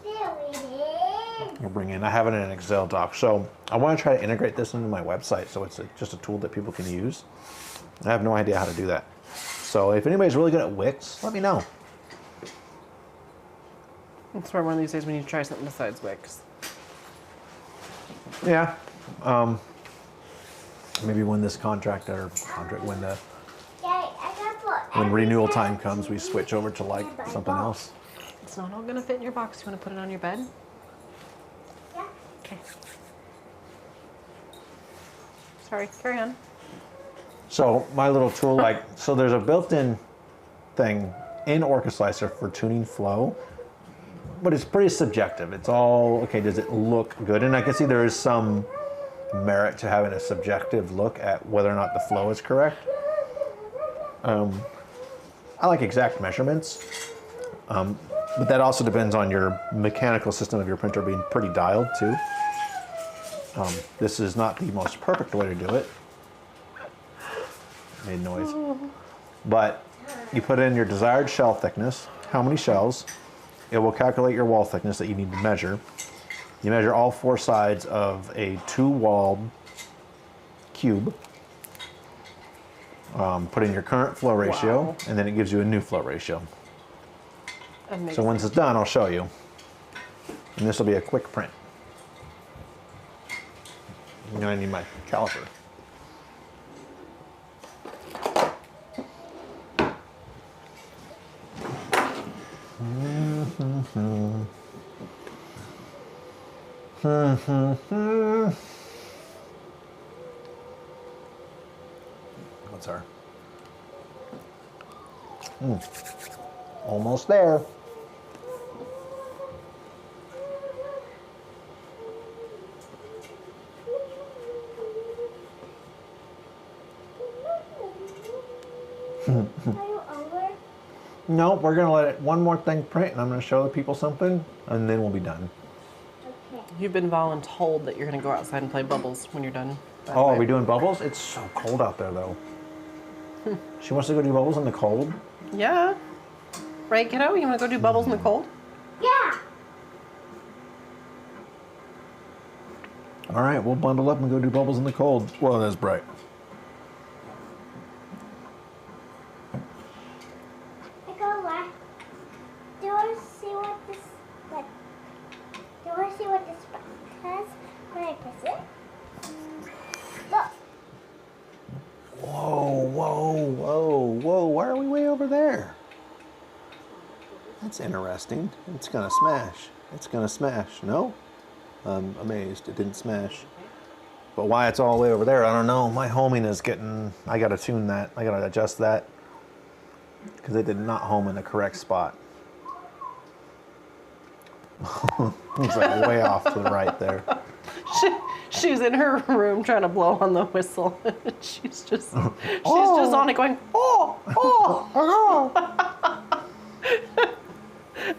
There it is. we'll bring in. I have it in an Excel doc. So I want to try to integrate this into my website, so it's just a tool that people can use. I have no idea how to do that. So if anybody's really good at Wix, let me know. I swear one of these days we need to try something besides Wix. Yeah. Maybe when this when renewal time comes, we switch over to like something else. It's not all gonna fit in your box. You wanna put it on your bed? Yeah. Okay. Sorry, carry on. So my little tool, so there's a built-in thing in Orcheslicer for tuning flow, but it's pretty subjective. It's all, okay, does it look good? And I can see there is some merit to having a subjective look at whether or not the flow is correct. I like exact measurements, but that also depends on your mechanical system of your printer being pretty dialed too. This is not the most perfect way to do it. Made noise. But you put in your desired shell thickness, how many shells. It will calculate your wall thickness that you need to measure. You measure all 4 sides of a 2-walled cube. Put in your current flow ratio, Wow. and then it gives you a new flow ratio. Amazing. So once it's done, I'll show you. And this will be a quick print. I'm gonna need my caliper. What's our? Almost there. Are you over? No, we're gonna let it one more thing print, and I'm gonna show the people something, and then we'll be done. Okay. You've been voluntold that you're gonna go outside and play bubbles when you're done. by the Oh, are way. we doing bubbles? It's so cold out there, though. She wants to go do bubbles in the cold. Yeah. Right, kiddo? You wanna go do bubbles in the cold? Yeah. All right, we'll bundle up and go do bubbles in the cold. Well, that's bright. I go left. Do you want to see what this like? Do you want to see what this button has when I press it? Look. Whoa, whoa, whoa, whoa. Why are we way over there? That's interesting. It's gonna smash. It's gonna smash. No? I'm amazed it didn't smash. But why it's all the way over there, I don't know. My homing is getting, I gotta tune that. I gotta adjust that. Because it did not home in the correct spot. It's like way off to the right there. She's in her room trying to blow on the whistle. she's just on it going, oh, oh.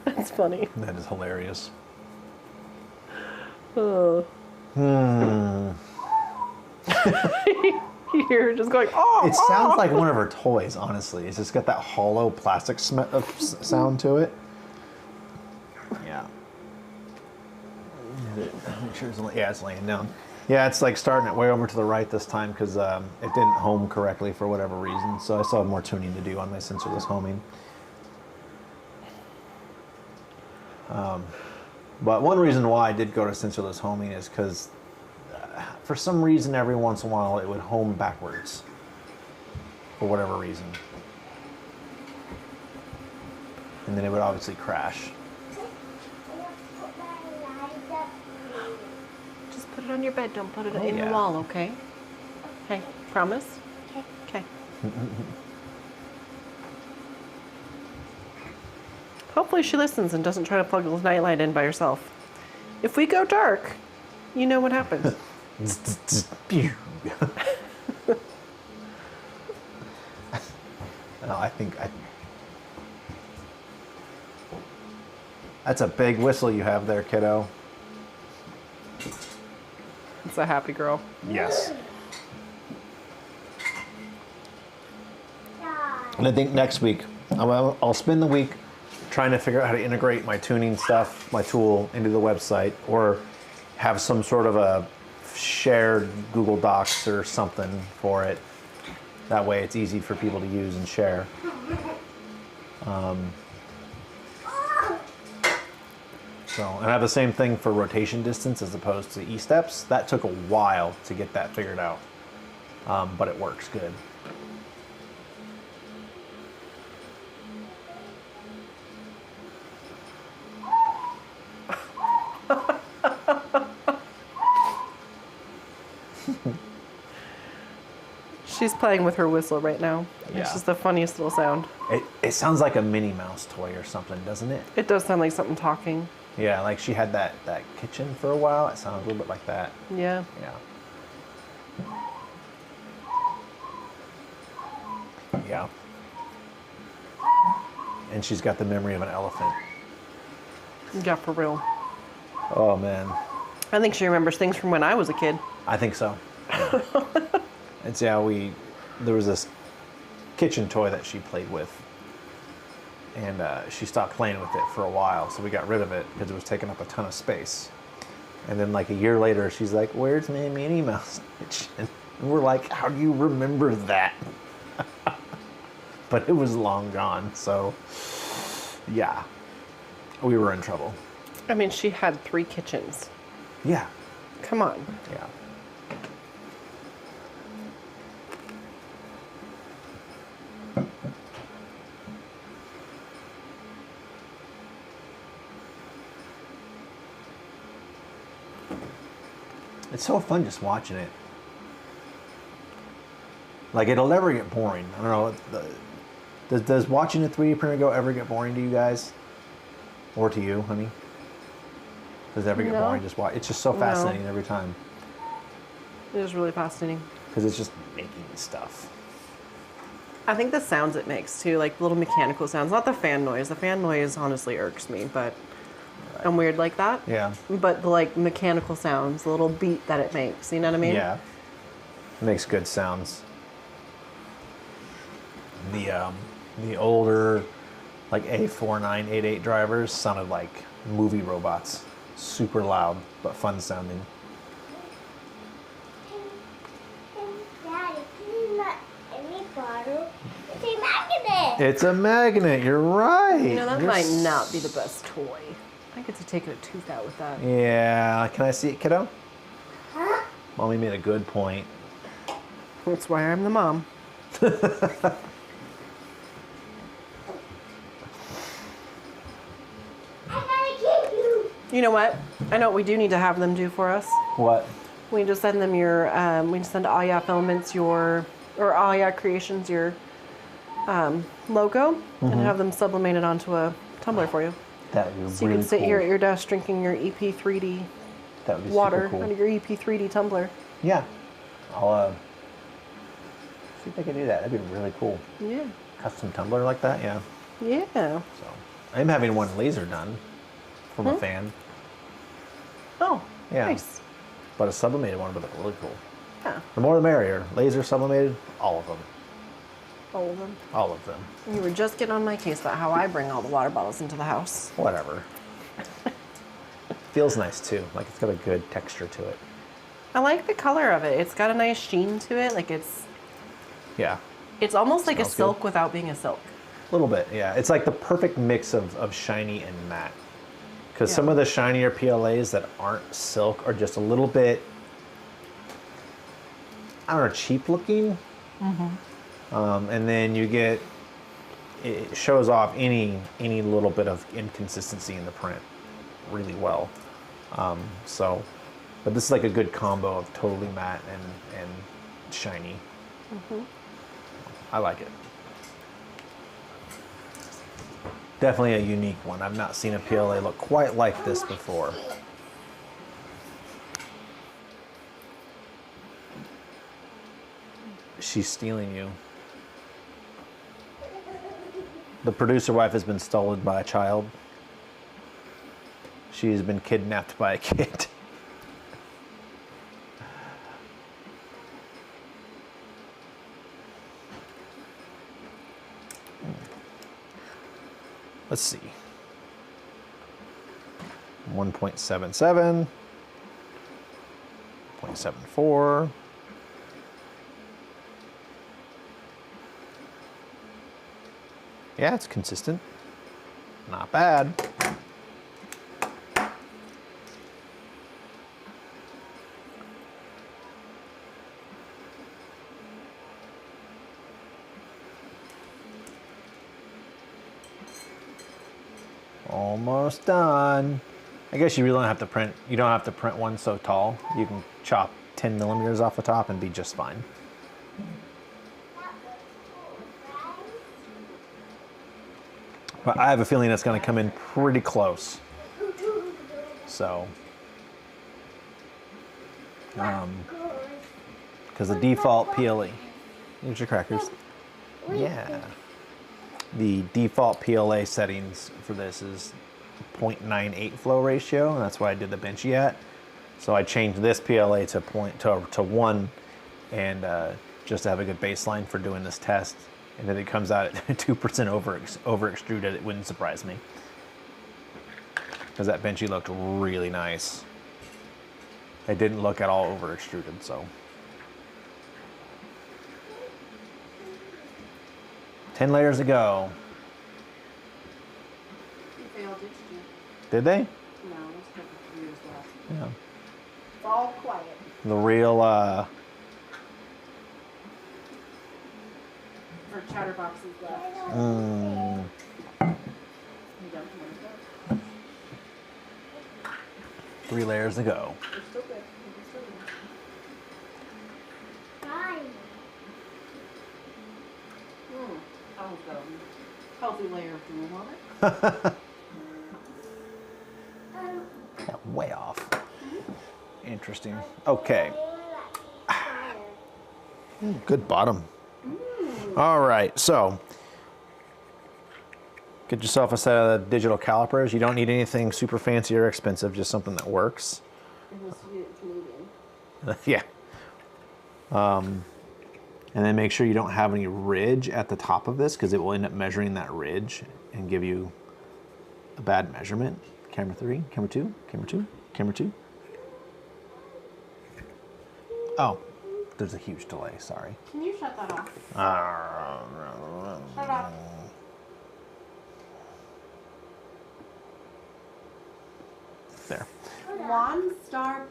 That's funny. That is hilarious. Oh. You're just going, oh. It sounds like one of her toys, honestly. It's just got that hollow plastic sound to it. Yeah. Make sure it's laying down. Yeah, it's like starting it way over to the right this time because it didn't home correctly for whatever reason. So I still have more tuning to do on my sensorless homing. But one reason why I did go to sensorless homing is because for some reason every once in a while it would home backwards for whatever reason. And then it would obviously crash. Put it on your bed. Don't put it Oh, in the yeah. wall, okay? Hey, promise? Okay. Okay. Hopefully she listens and doesn't try to plug the nightlight in by herself. If we go dark, you know what happens. No, that's a big whistle you have there, kiddo. It's a happy girl. Yes. Die. And I think next week, I'll spend the week trying to figure out how to integrate my tuning stuff, my tool, into the website, or have some sort of a shared Google Docs or something for it. That way it's easy for people to use and share. And I have the same thing for rotation distance as opposed to E-steps. That took a while to get that figured out, but it works good. She's playing with her whistle right now. Yeah. It's just the funniest little sound. It sounds like a Minnie Mouse toy or something, doesn't it? It does sound like something talking. Yeah, like she had that kitchen for a while. It sounds a little bit like that. Yeah. Yeah. Yeah. And she's got the memory of an elephant. Yeah, for real. Oh man, I think she remembers things from when I was a kid. I think so. Yeah. It's there was this kitchen toy that she played with, and she stopped playing with it for a while, so we got rid of it because it was taking up a ton of space. And then like a year later, she's like, "Where's my Minnie Mouse kitchen?" And we're like, "How do you remember that?" But it was long gone, so yeah, we were in trouble. I mean, she had 3 kitchens. Yeah, Come on. yeah. It's so fun just watching it. Like, it'll never get boring. I don't know. Does watching a 3D printer go ever get boring to you guys? Or to you, honey? Does it ever get No. boring? Just watch. It's just so No. fascinating every time. It is really fascinating. Because it's just making stuff. I think the sounds it makes too, like little mechanical sounds, not the fan noise. The fan noise honestly irks me, but I'm weird like that. Yeah. But the like mechanical sounds, the little beat that it makes, you know what I mean? Yeah. It makes good sounds. The older, like A4988 drivers sounded like movie robots. Super loud, but fun sounding. Daddy, this is not any bottle. It's a magnet. It's a magnet, you're right. You know, that You're might not be the best toy. I get to take a tooth out with that. Yeah, can I see it, kiddo? Huh? Mommy made a good point. That's why I'm the mom. I'm gonna kill you. You know what? I know what we do need to have them do for us. What? We need to send them your, we need to send AHYeah Filaments or AHYeahCreations your logo and have them sublimated onto a tumbler for you. That would be So you really can sit cool. here at your desk drinking your EP3D That would be water super cool. out of your EP3D tumbler. Yeah. I'll see if I can do that. That'd be really cool. Yeah. Custom tumbler like that, yeah. Yeah. So I'm having one laser done from a fan, Oh, Yeah. nice. but a sublimated one would look really cool. Yeah. The more the merrier. Laser sublimated, all of them. All of them. All of them. You were just getting on my case about how I bring all the water bottles into the house. Whatever. Feels nice too. Like it's got a good texture to it. I like the color of it. It's got a nice sheen to it. Like it's Yeah. almost like a Smells good. silk without being a silk. A little bit, yeah. It's like the perfect mix of shiny and matte. Because some Yeah. of the shinier PLAs that aren't silk are just a little bit, I don't know, cheap looking. And then you get, it shows off any little bit of inconsistency in the print really well. So But this is like a good combo of totally matte and shiny. I like it. Definitely a unique one. I've not seen a PLA look quite like this before. She's stealing you. The producer wife has been stolen by a child. She has been kidnapped by a kid. Let's see. 1.77, 0.74. Yeah, it's consistent. Not bad. Almost done. I guess you really don't have to print. You don't have to print one so tall. You can chop 10 millimeters off the top and be just fine. But I have a feeling it's going to come in pretty close. So, because the default PLA. Here's your crackers. Yeah. The default PLA settings for this is 0.98 flow ratio, and that's why I did the benchy at. So I changed this PLA to 1, and just to have a good baseline for doing this test. And then it comes out at 2% over extruded. It wouldn't surprise me, because that benchy looked really nice. It didn't look at all over extruded, so. 10 layers to go. You failed, did you? Did they? No, it's a couple of years left. Yeah. It's all quiet. The real, For chatterboxes left. You don't want that? 3 layers to go. They're still good. They're still good. Fine. I'll go. Healthy layer of drool on it. Yeah, way off. Interesting. Okay. Good bottom. All right, so get yourself a set of digital calipers. You don't need anything super fancy or expensive, just something that works. Unless you get it Canadian. Yeah. And then make sure you don't have any ridge at the top of this, because it will end up measuring that ridge and give you a bad measurement. Camera 3, camera 2, camera 2, camera 2. Oh, there's a huge delay, sorry. Can you shut that off? Shut off. There. One Star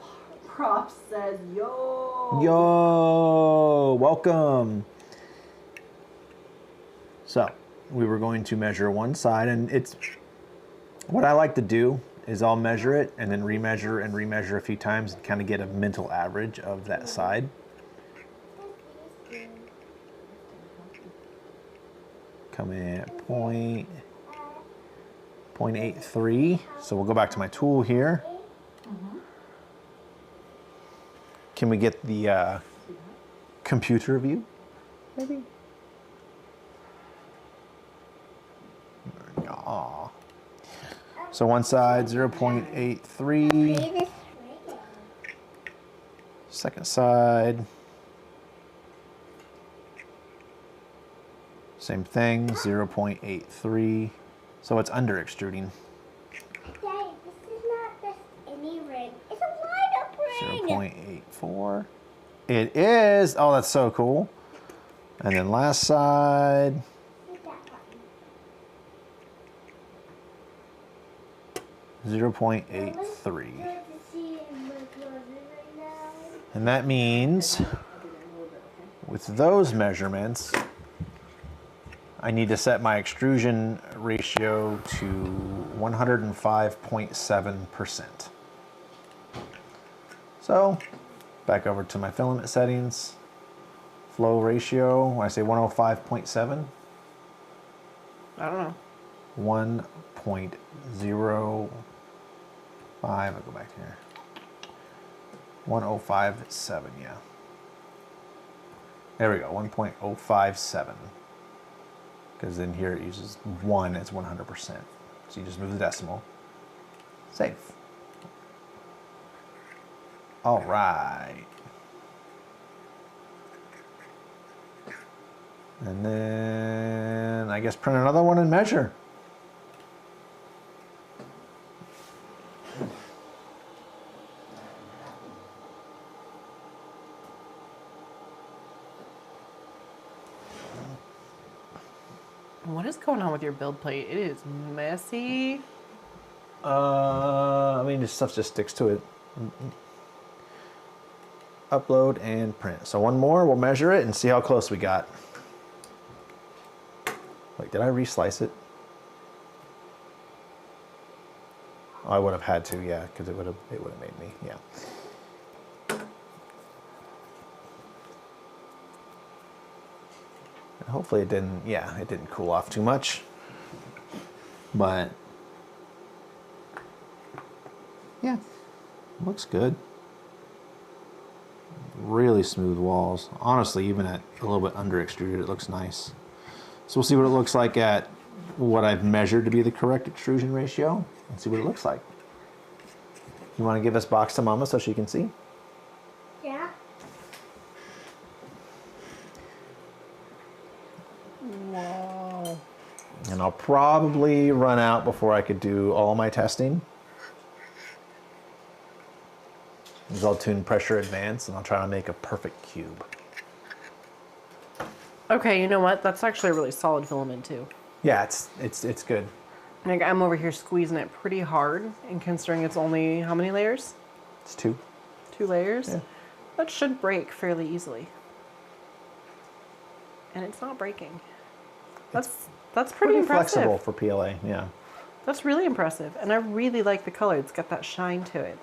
Prop says, yo. Yo, welcome. So we were going to measure one side, and it's what I like to do is I'll measure it and then remeasure a few times and kind of get a mental average of that side. Come in at 0.83. So we'll go back to my tool here. Can we get the computer view? Maybe. Aw. So one side 0.83. Second side. Same thing, 0.83. So it's under extruding. Daddy, this is not just any ring. It's a light-up ring. 0.84. It is. Oh, that's so cool. And then last side. Hit that button. 0.83. Good to see it in my closet right now. And that means with those measurements, I need to set my extrusion ratio to 105.7%. So back over to my filament settings. Flow ratio, when I say 105.7. I don't know. 1.05, I'll go back here. 105.7, yeah. There we go, 1.057. Because in here it uses 1, it's 100%. So you just move the decimal. Save. All right. And then I guess print another one and measure. What is going on with your build plate? It is messy. I mean, this stuff just sticks to it. Upload and print. So one more, we'll measure it and see how close we got. Wait, did I reslice it? Oh, I would have had to, yeah, because it would have made me, yeah. And hopefully it didn't, yeah, it didn't cool off too much. But yeah, looks good. Really smooth walls. Honestly, even at a little bit under extruded, it looks nice. So we'll see what it looks like at what I've measured to be the correct extrusion ratio and see what it looks like. You want to give this box to Mama so she can see? Yeah. Wow. And I'll probably run out before I could do all my testing. I'll tune pressure advance and I'll try to make a perfect cube. Okay, you know what? That's actually a really solid filament too. Yeah, it's good. Like I'm over here squeezing it pretty hard, and considering it's only how many layers? It's 2. 2 layers. Yeah. That should break fairly easily. And it's not breaking. That's pretty impressive. Flexible for PLA, yeah. That's really impressive, and I really like the color. It's got that shine to it.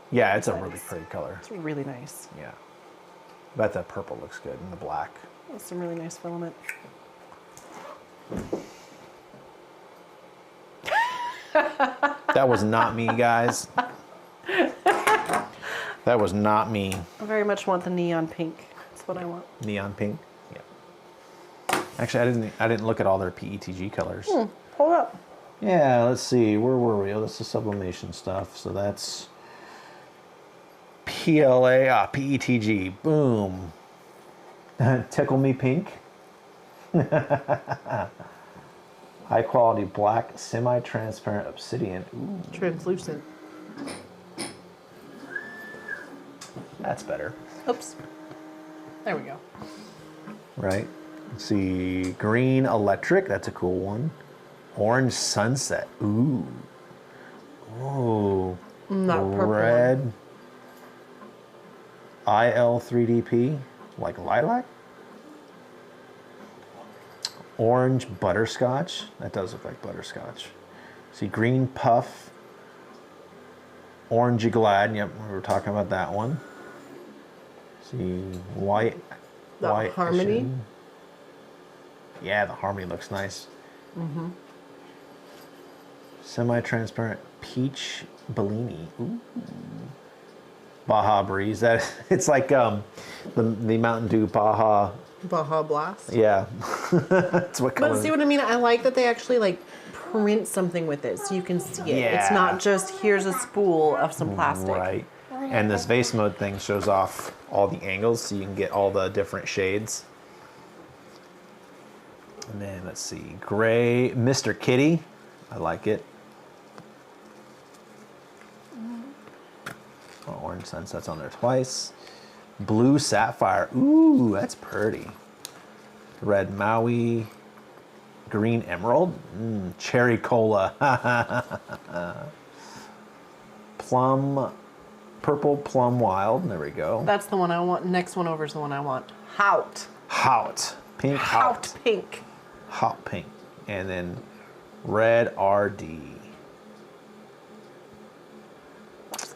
Yeah, it's a Nice. really pretty color. It's really nice. Yeah. I bet that purple looks good and the black. That's some really nice filament. That was not me, guys. That was not me. I very much want the neon pink. That's what I want. Neon pink. Yeah. Actually, I didn't look at all their PETG colors. Hold up. Yeah, let's see. Where were we? Oh, this is sublimation stuff. So that's PLA, PETG. Boom. Tickle me pink. High quality black semi-transparent obsidian. Ooh, Translucent. that's better. Oops. There we go. Right. Let's see. Green electric. That's a cool one. Orange sunset. Ooh. Oh. Not purple. Red. IL3DP. Like lilac. Orange butterscotch. That does look like butterscotch. See, green puff. Orangey glad. Yep, we were talking about that one. See, white. The white harmony. Asian. Yeah, the harmony looks nice. Mm-hmm. Semi-transparent peach Bellini. Ooh. Baja breeze. That it's like the Mountain Dew Baja. Baja Blast. Yeah, that's what. But see what I mean? I like that they actually like print something with it so you can see it. Yeah. It's not just here's a spool of some plastic. Right. And this vase mode thing shows off all the angles so you can get all the different shades. And then let's see, gray Mr. Kitty. I like it. Oh, orange sunset's on there twice. Blue sapphire. Ooh, that's pretty. Red Maui. Green emerald. Cherry cola. Plum. Purple plum wild. There we go. That's the one I want. Next one over is the one I want. Hout. Hout. Pink Hout hout. pink. Hot pink. And then red RD.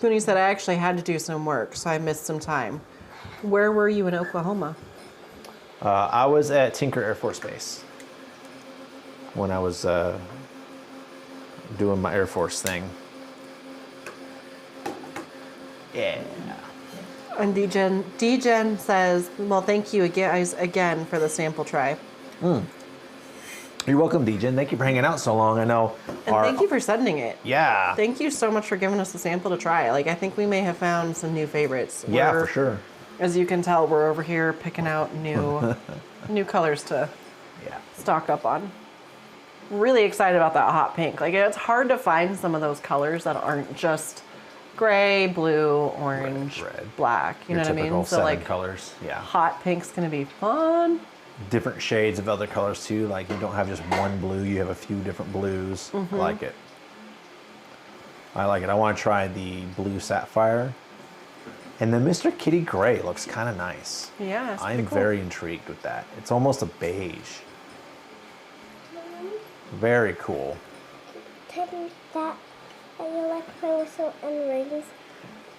Spoonie said I actually had to do some work, so I missed some time. Where were you in Oklahoma? I was at Tinker Air Force Base when I was doing my Air Force thing. Yeah. And D-Gen says, well, thank you again for the sample try. You're welcome, DJ. Thank you for hanging out so long. I know. And thank you for sending it. Yeah. Thank you so much for giving us a sample to try. Like, I think we may have found some new favorites. Yeah, for sure. As you can tell, we're over here picking out new colors to stock up on. Really excited about that hot pink. Like, it's hard to find some of those colors that aren't just gray, blue, orange, red. black. You know what I mean? So like colors. Yeah. hot pink's gonna be fun. Different shades of other colors too. Like you don't have just one blue, you have a few different blues. I like it. I like it. I want to try the blue sapphire. And the Mr. Kitty Gray looks kind of nice. Yeah, it's I'm pretty cool. very intrigued with that. It's almost a beige. Very cool. Tell me that you like play with some rings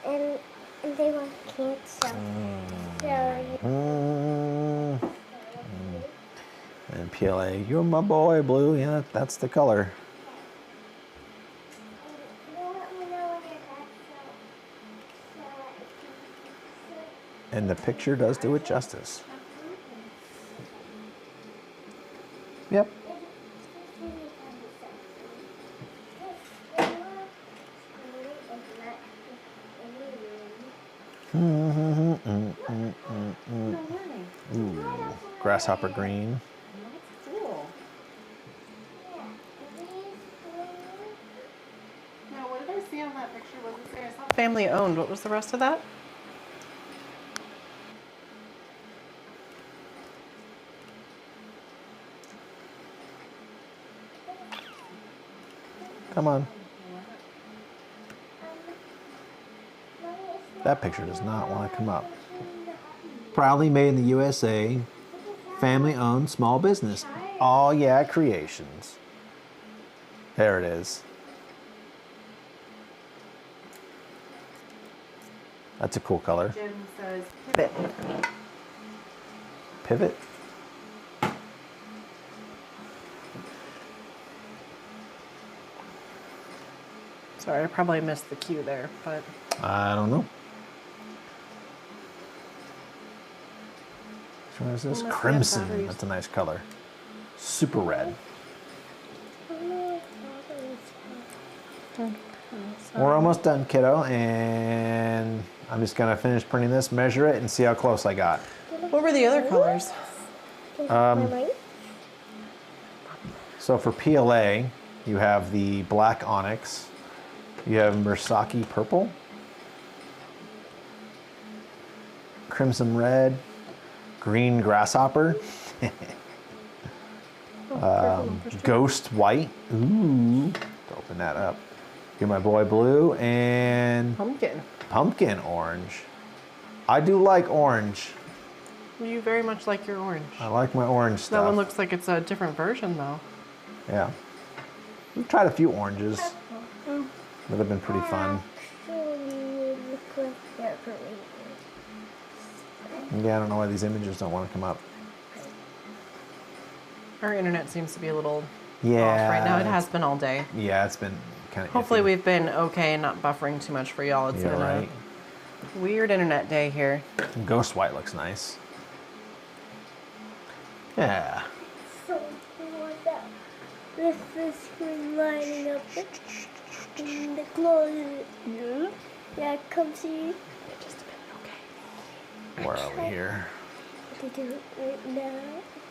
and they want cancer. So And PLA, you're my boy, Blue. Yeah, that's the color. And the picture does do it justice. Yep. Ooh, grasshopper green. Now, what did I see on that picture? What did it say? I saw family owned. What was the rest of that? Come on. That picture does not want to come up. Proudly made in the USA, family-owned small business. AHYeah Creations. There it is. That's a cool color. Jim says pivot. Pivot. Sorry, I probably missed the cue there, but I don't know. Which one is this? Well, must be Crimson. batteries. That's a nice color. Super red. We're almost done, kiddo, and I'm just gonna finish printing this, measure it, and see how close I got. what were the other colors? So for PLA, you have the black onyx, you have Murasaki purple, crimson red, green grasshopper, ghost white. Ooh, open that up. Get my boy blue and pumpkin orange. I do like orange. You very much like your orange. I like my orange stuff. That one looks like it's a different version, though. Yeah. We've tried a few oranges that have been pretty fun. Yeah, I don't know why these images don't want to come up. Our internet seems to be a little Yeah. off right now. It has been all day. Yeah, it's been kind of Hopefully iffy. we've been okay and not buffering too much for y'all. It's Yeah, been right. a weird internet day here. Ghost white looks nice. Yeah. So this is screen lining up in the closet. Yeah. Yeah, come see. Just a bit, okay. Where are we here? To do it right now.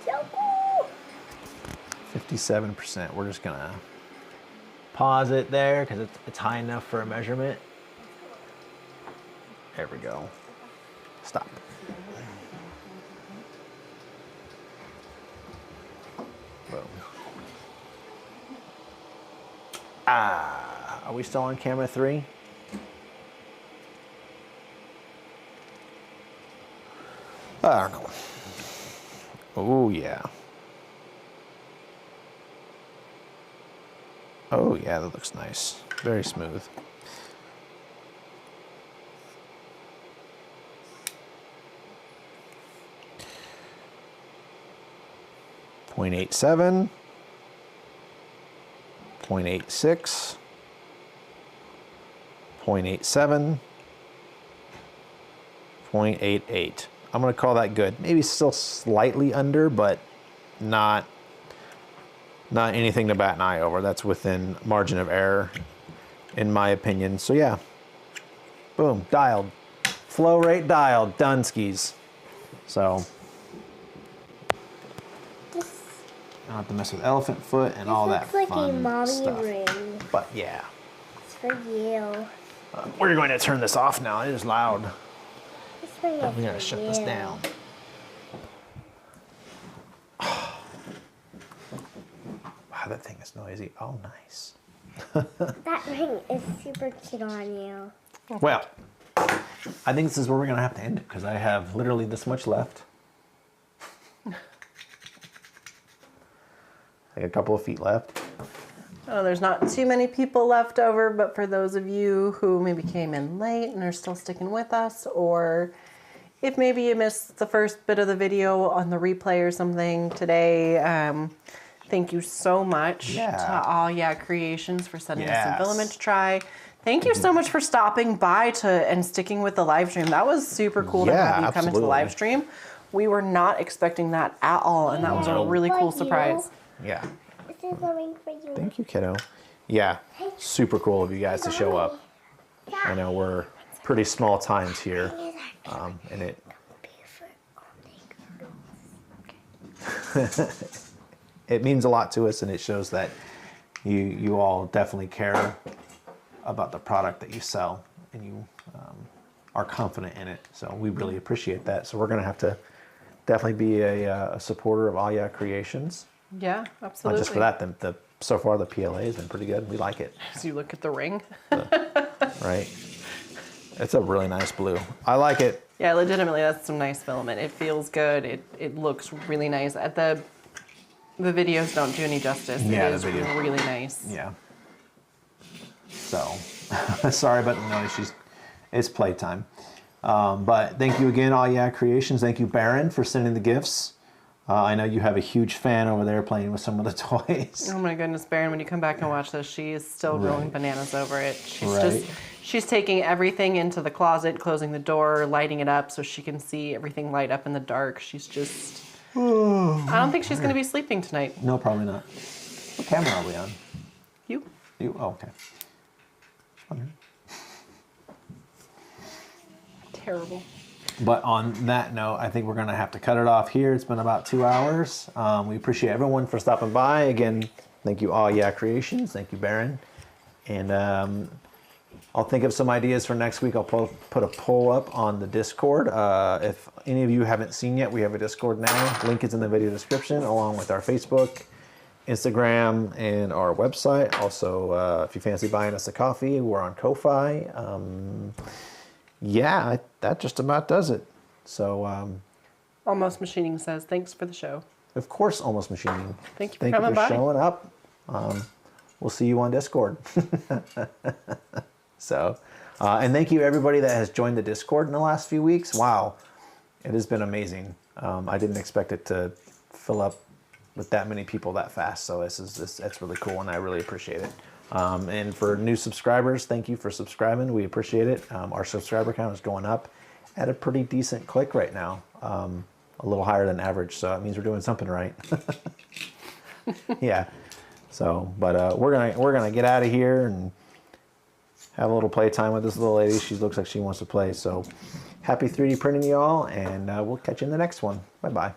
So cool. 57%. We're just gonna pause it there because it's high enough for a measurement. There we go. Stop. Boom. Are we still on camera 3? I don't know. Oh yeah. Oh yeah, that looks nice. Very smooth. 0.87, 0.86, 0.87, 0.88. I'm going to call that good. Maybe still slightly under, but not anything to bat an eye over. That's within margin of error, in my opinion. So yeah, boom, dialed. Flow rate dialed, done skis. So I don't have to mess with elephant foot and all that looks like a fun mommy stuff. ring. But yeah, It's for you. we're going to turn this off now. It is loud. This ring is We're going to for shut you. this down. Wow, that thing is noisy. Oh, nice. That ring is super cute on you. Well, I think this is where we're going to have to end it because I have literally this much left. Like a couple of feet left. Oh, there's not too many people left over, but for those of you who maybe came in late and are still sticking with us, or if maybe you missed the first bit of the video on the replay or something today, thank you so much to AHYeahCreations for sending us some filament to try. Thank you so much for stopping by and sticking with the live stream. That was super cool to have you come into the live stream. We were not expecting that at all, and that was a really cool surprise. Yeah. This is a ring for you. Thank you, kiddo. Yeah, super cool of you guys to show up. I know we're pretty small times here, and it means a lot to us, and it shows that you all definitely care about the product that you sell, and you are confident in it. So we really appreciate that. So we're going to have to definitely be a supporter of AHYeahCreations. Yeah, absolutely. Not just for that, so far the PLA has been pretty good. We like it. As you look at the ring. Right? It's a really nice blue. I like it. Yeah, legitimately, that's some nice filament. It feels good. It looks really nice. The videos don't do any justice. Yeah, it is the video. really nice. Yeah. So, sorry about the noise. It's playtime. But thank you again, AHYeahCreations. Thank you, Baron, for sending the gifts. I know you have a huge fan over there playing with some of the toys. Oh my goodness, Baron, when you come back and watch this, she is still going bananas over it. Right. She's taking everything into the closet, closing the door, lighting it up so she can see everything light up in the dark. She's just... I don't think she's going to be sleeping tonight. No, probably not. What camera are we on? You? You? Oh, okay. Terrible. But on that note, I think we're going to have to cut it off here. It's been about 2 hours. We appreciate everyone for stopping by. Again, thank you, AHYeahCreations. Thank you, Baron. And I'll think of some ideas for next week. I'll put a poll up on the Discord. If any of you haven't seen yet, we have a Discord now. Link is in the video description, along with our Facebook, Instagram, and our website. Also, if you fancy buying us a coffee, we're on Ko-Fi. Yeah, that just about does it. So, Almost Machining says, thanks for the show. of course, Almost Machining. Thank you for coming by. showing up. We'll see you on Discord. So, and thank you everybody that has joined the Discord in the last few weeks. Wow, it has been amazing. I didn't expect it to fill up with that many people that fast. So that's really cool, and I really appreciate it. And for new subscribers, thank you for subscribing. We appreciate it. Our subscriber count is going up at a pretty decent click right now. A little higher than average, so it means we're doing something right. Yeah. So, but we're gonna get out of here and have a little playtime with this little lady. She looks like she wants to play. So, happy 3D printing, y'all, and we'll catch you in the next one. Bye bye.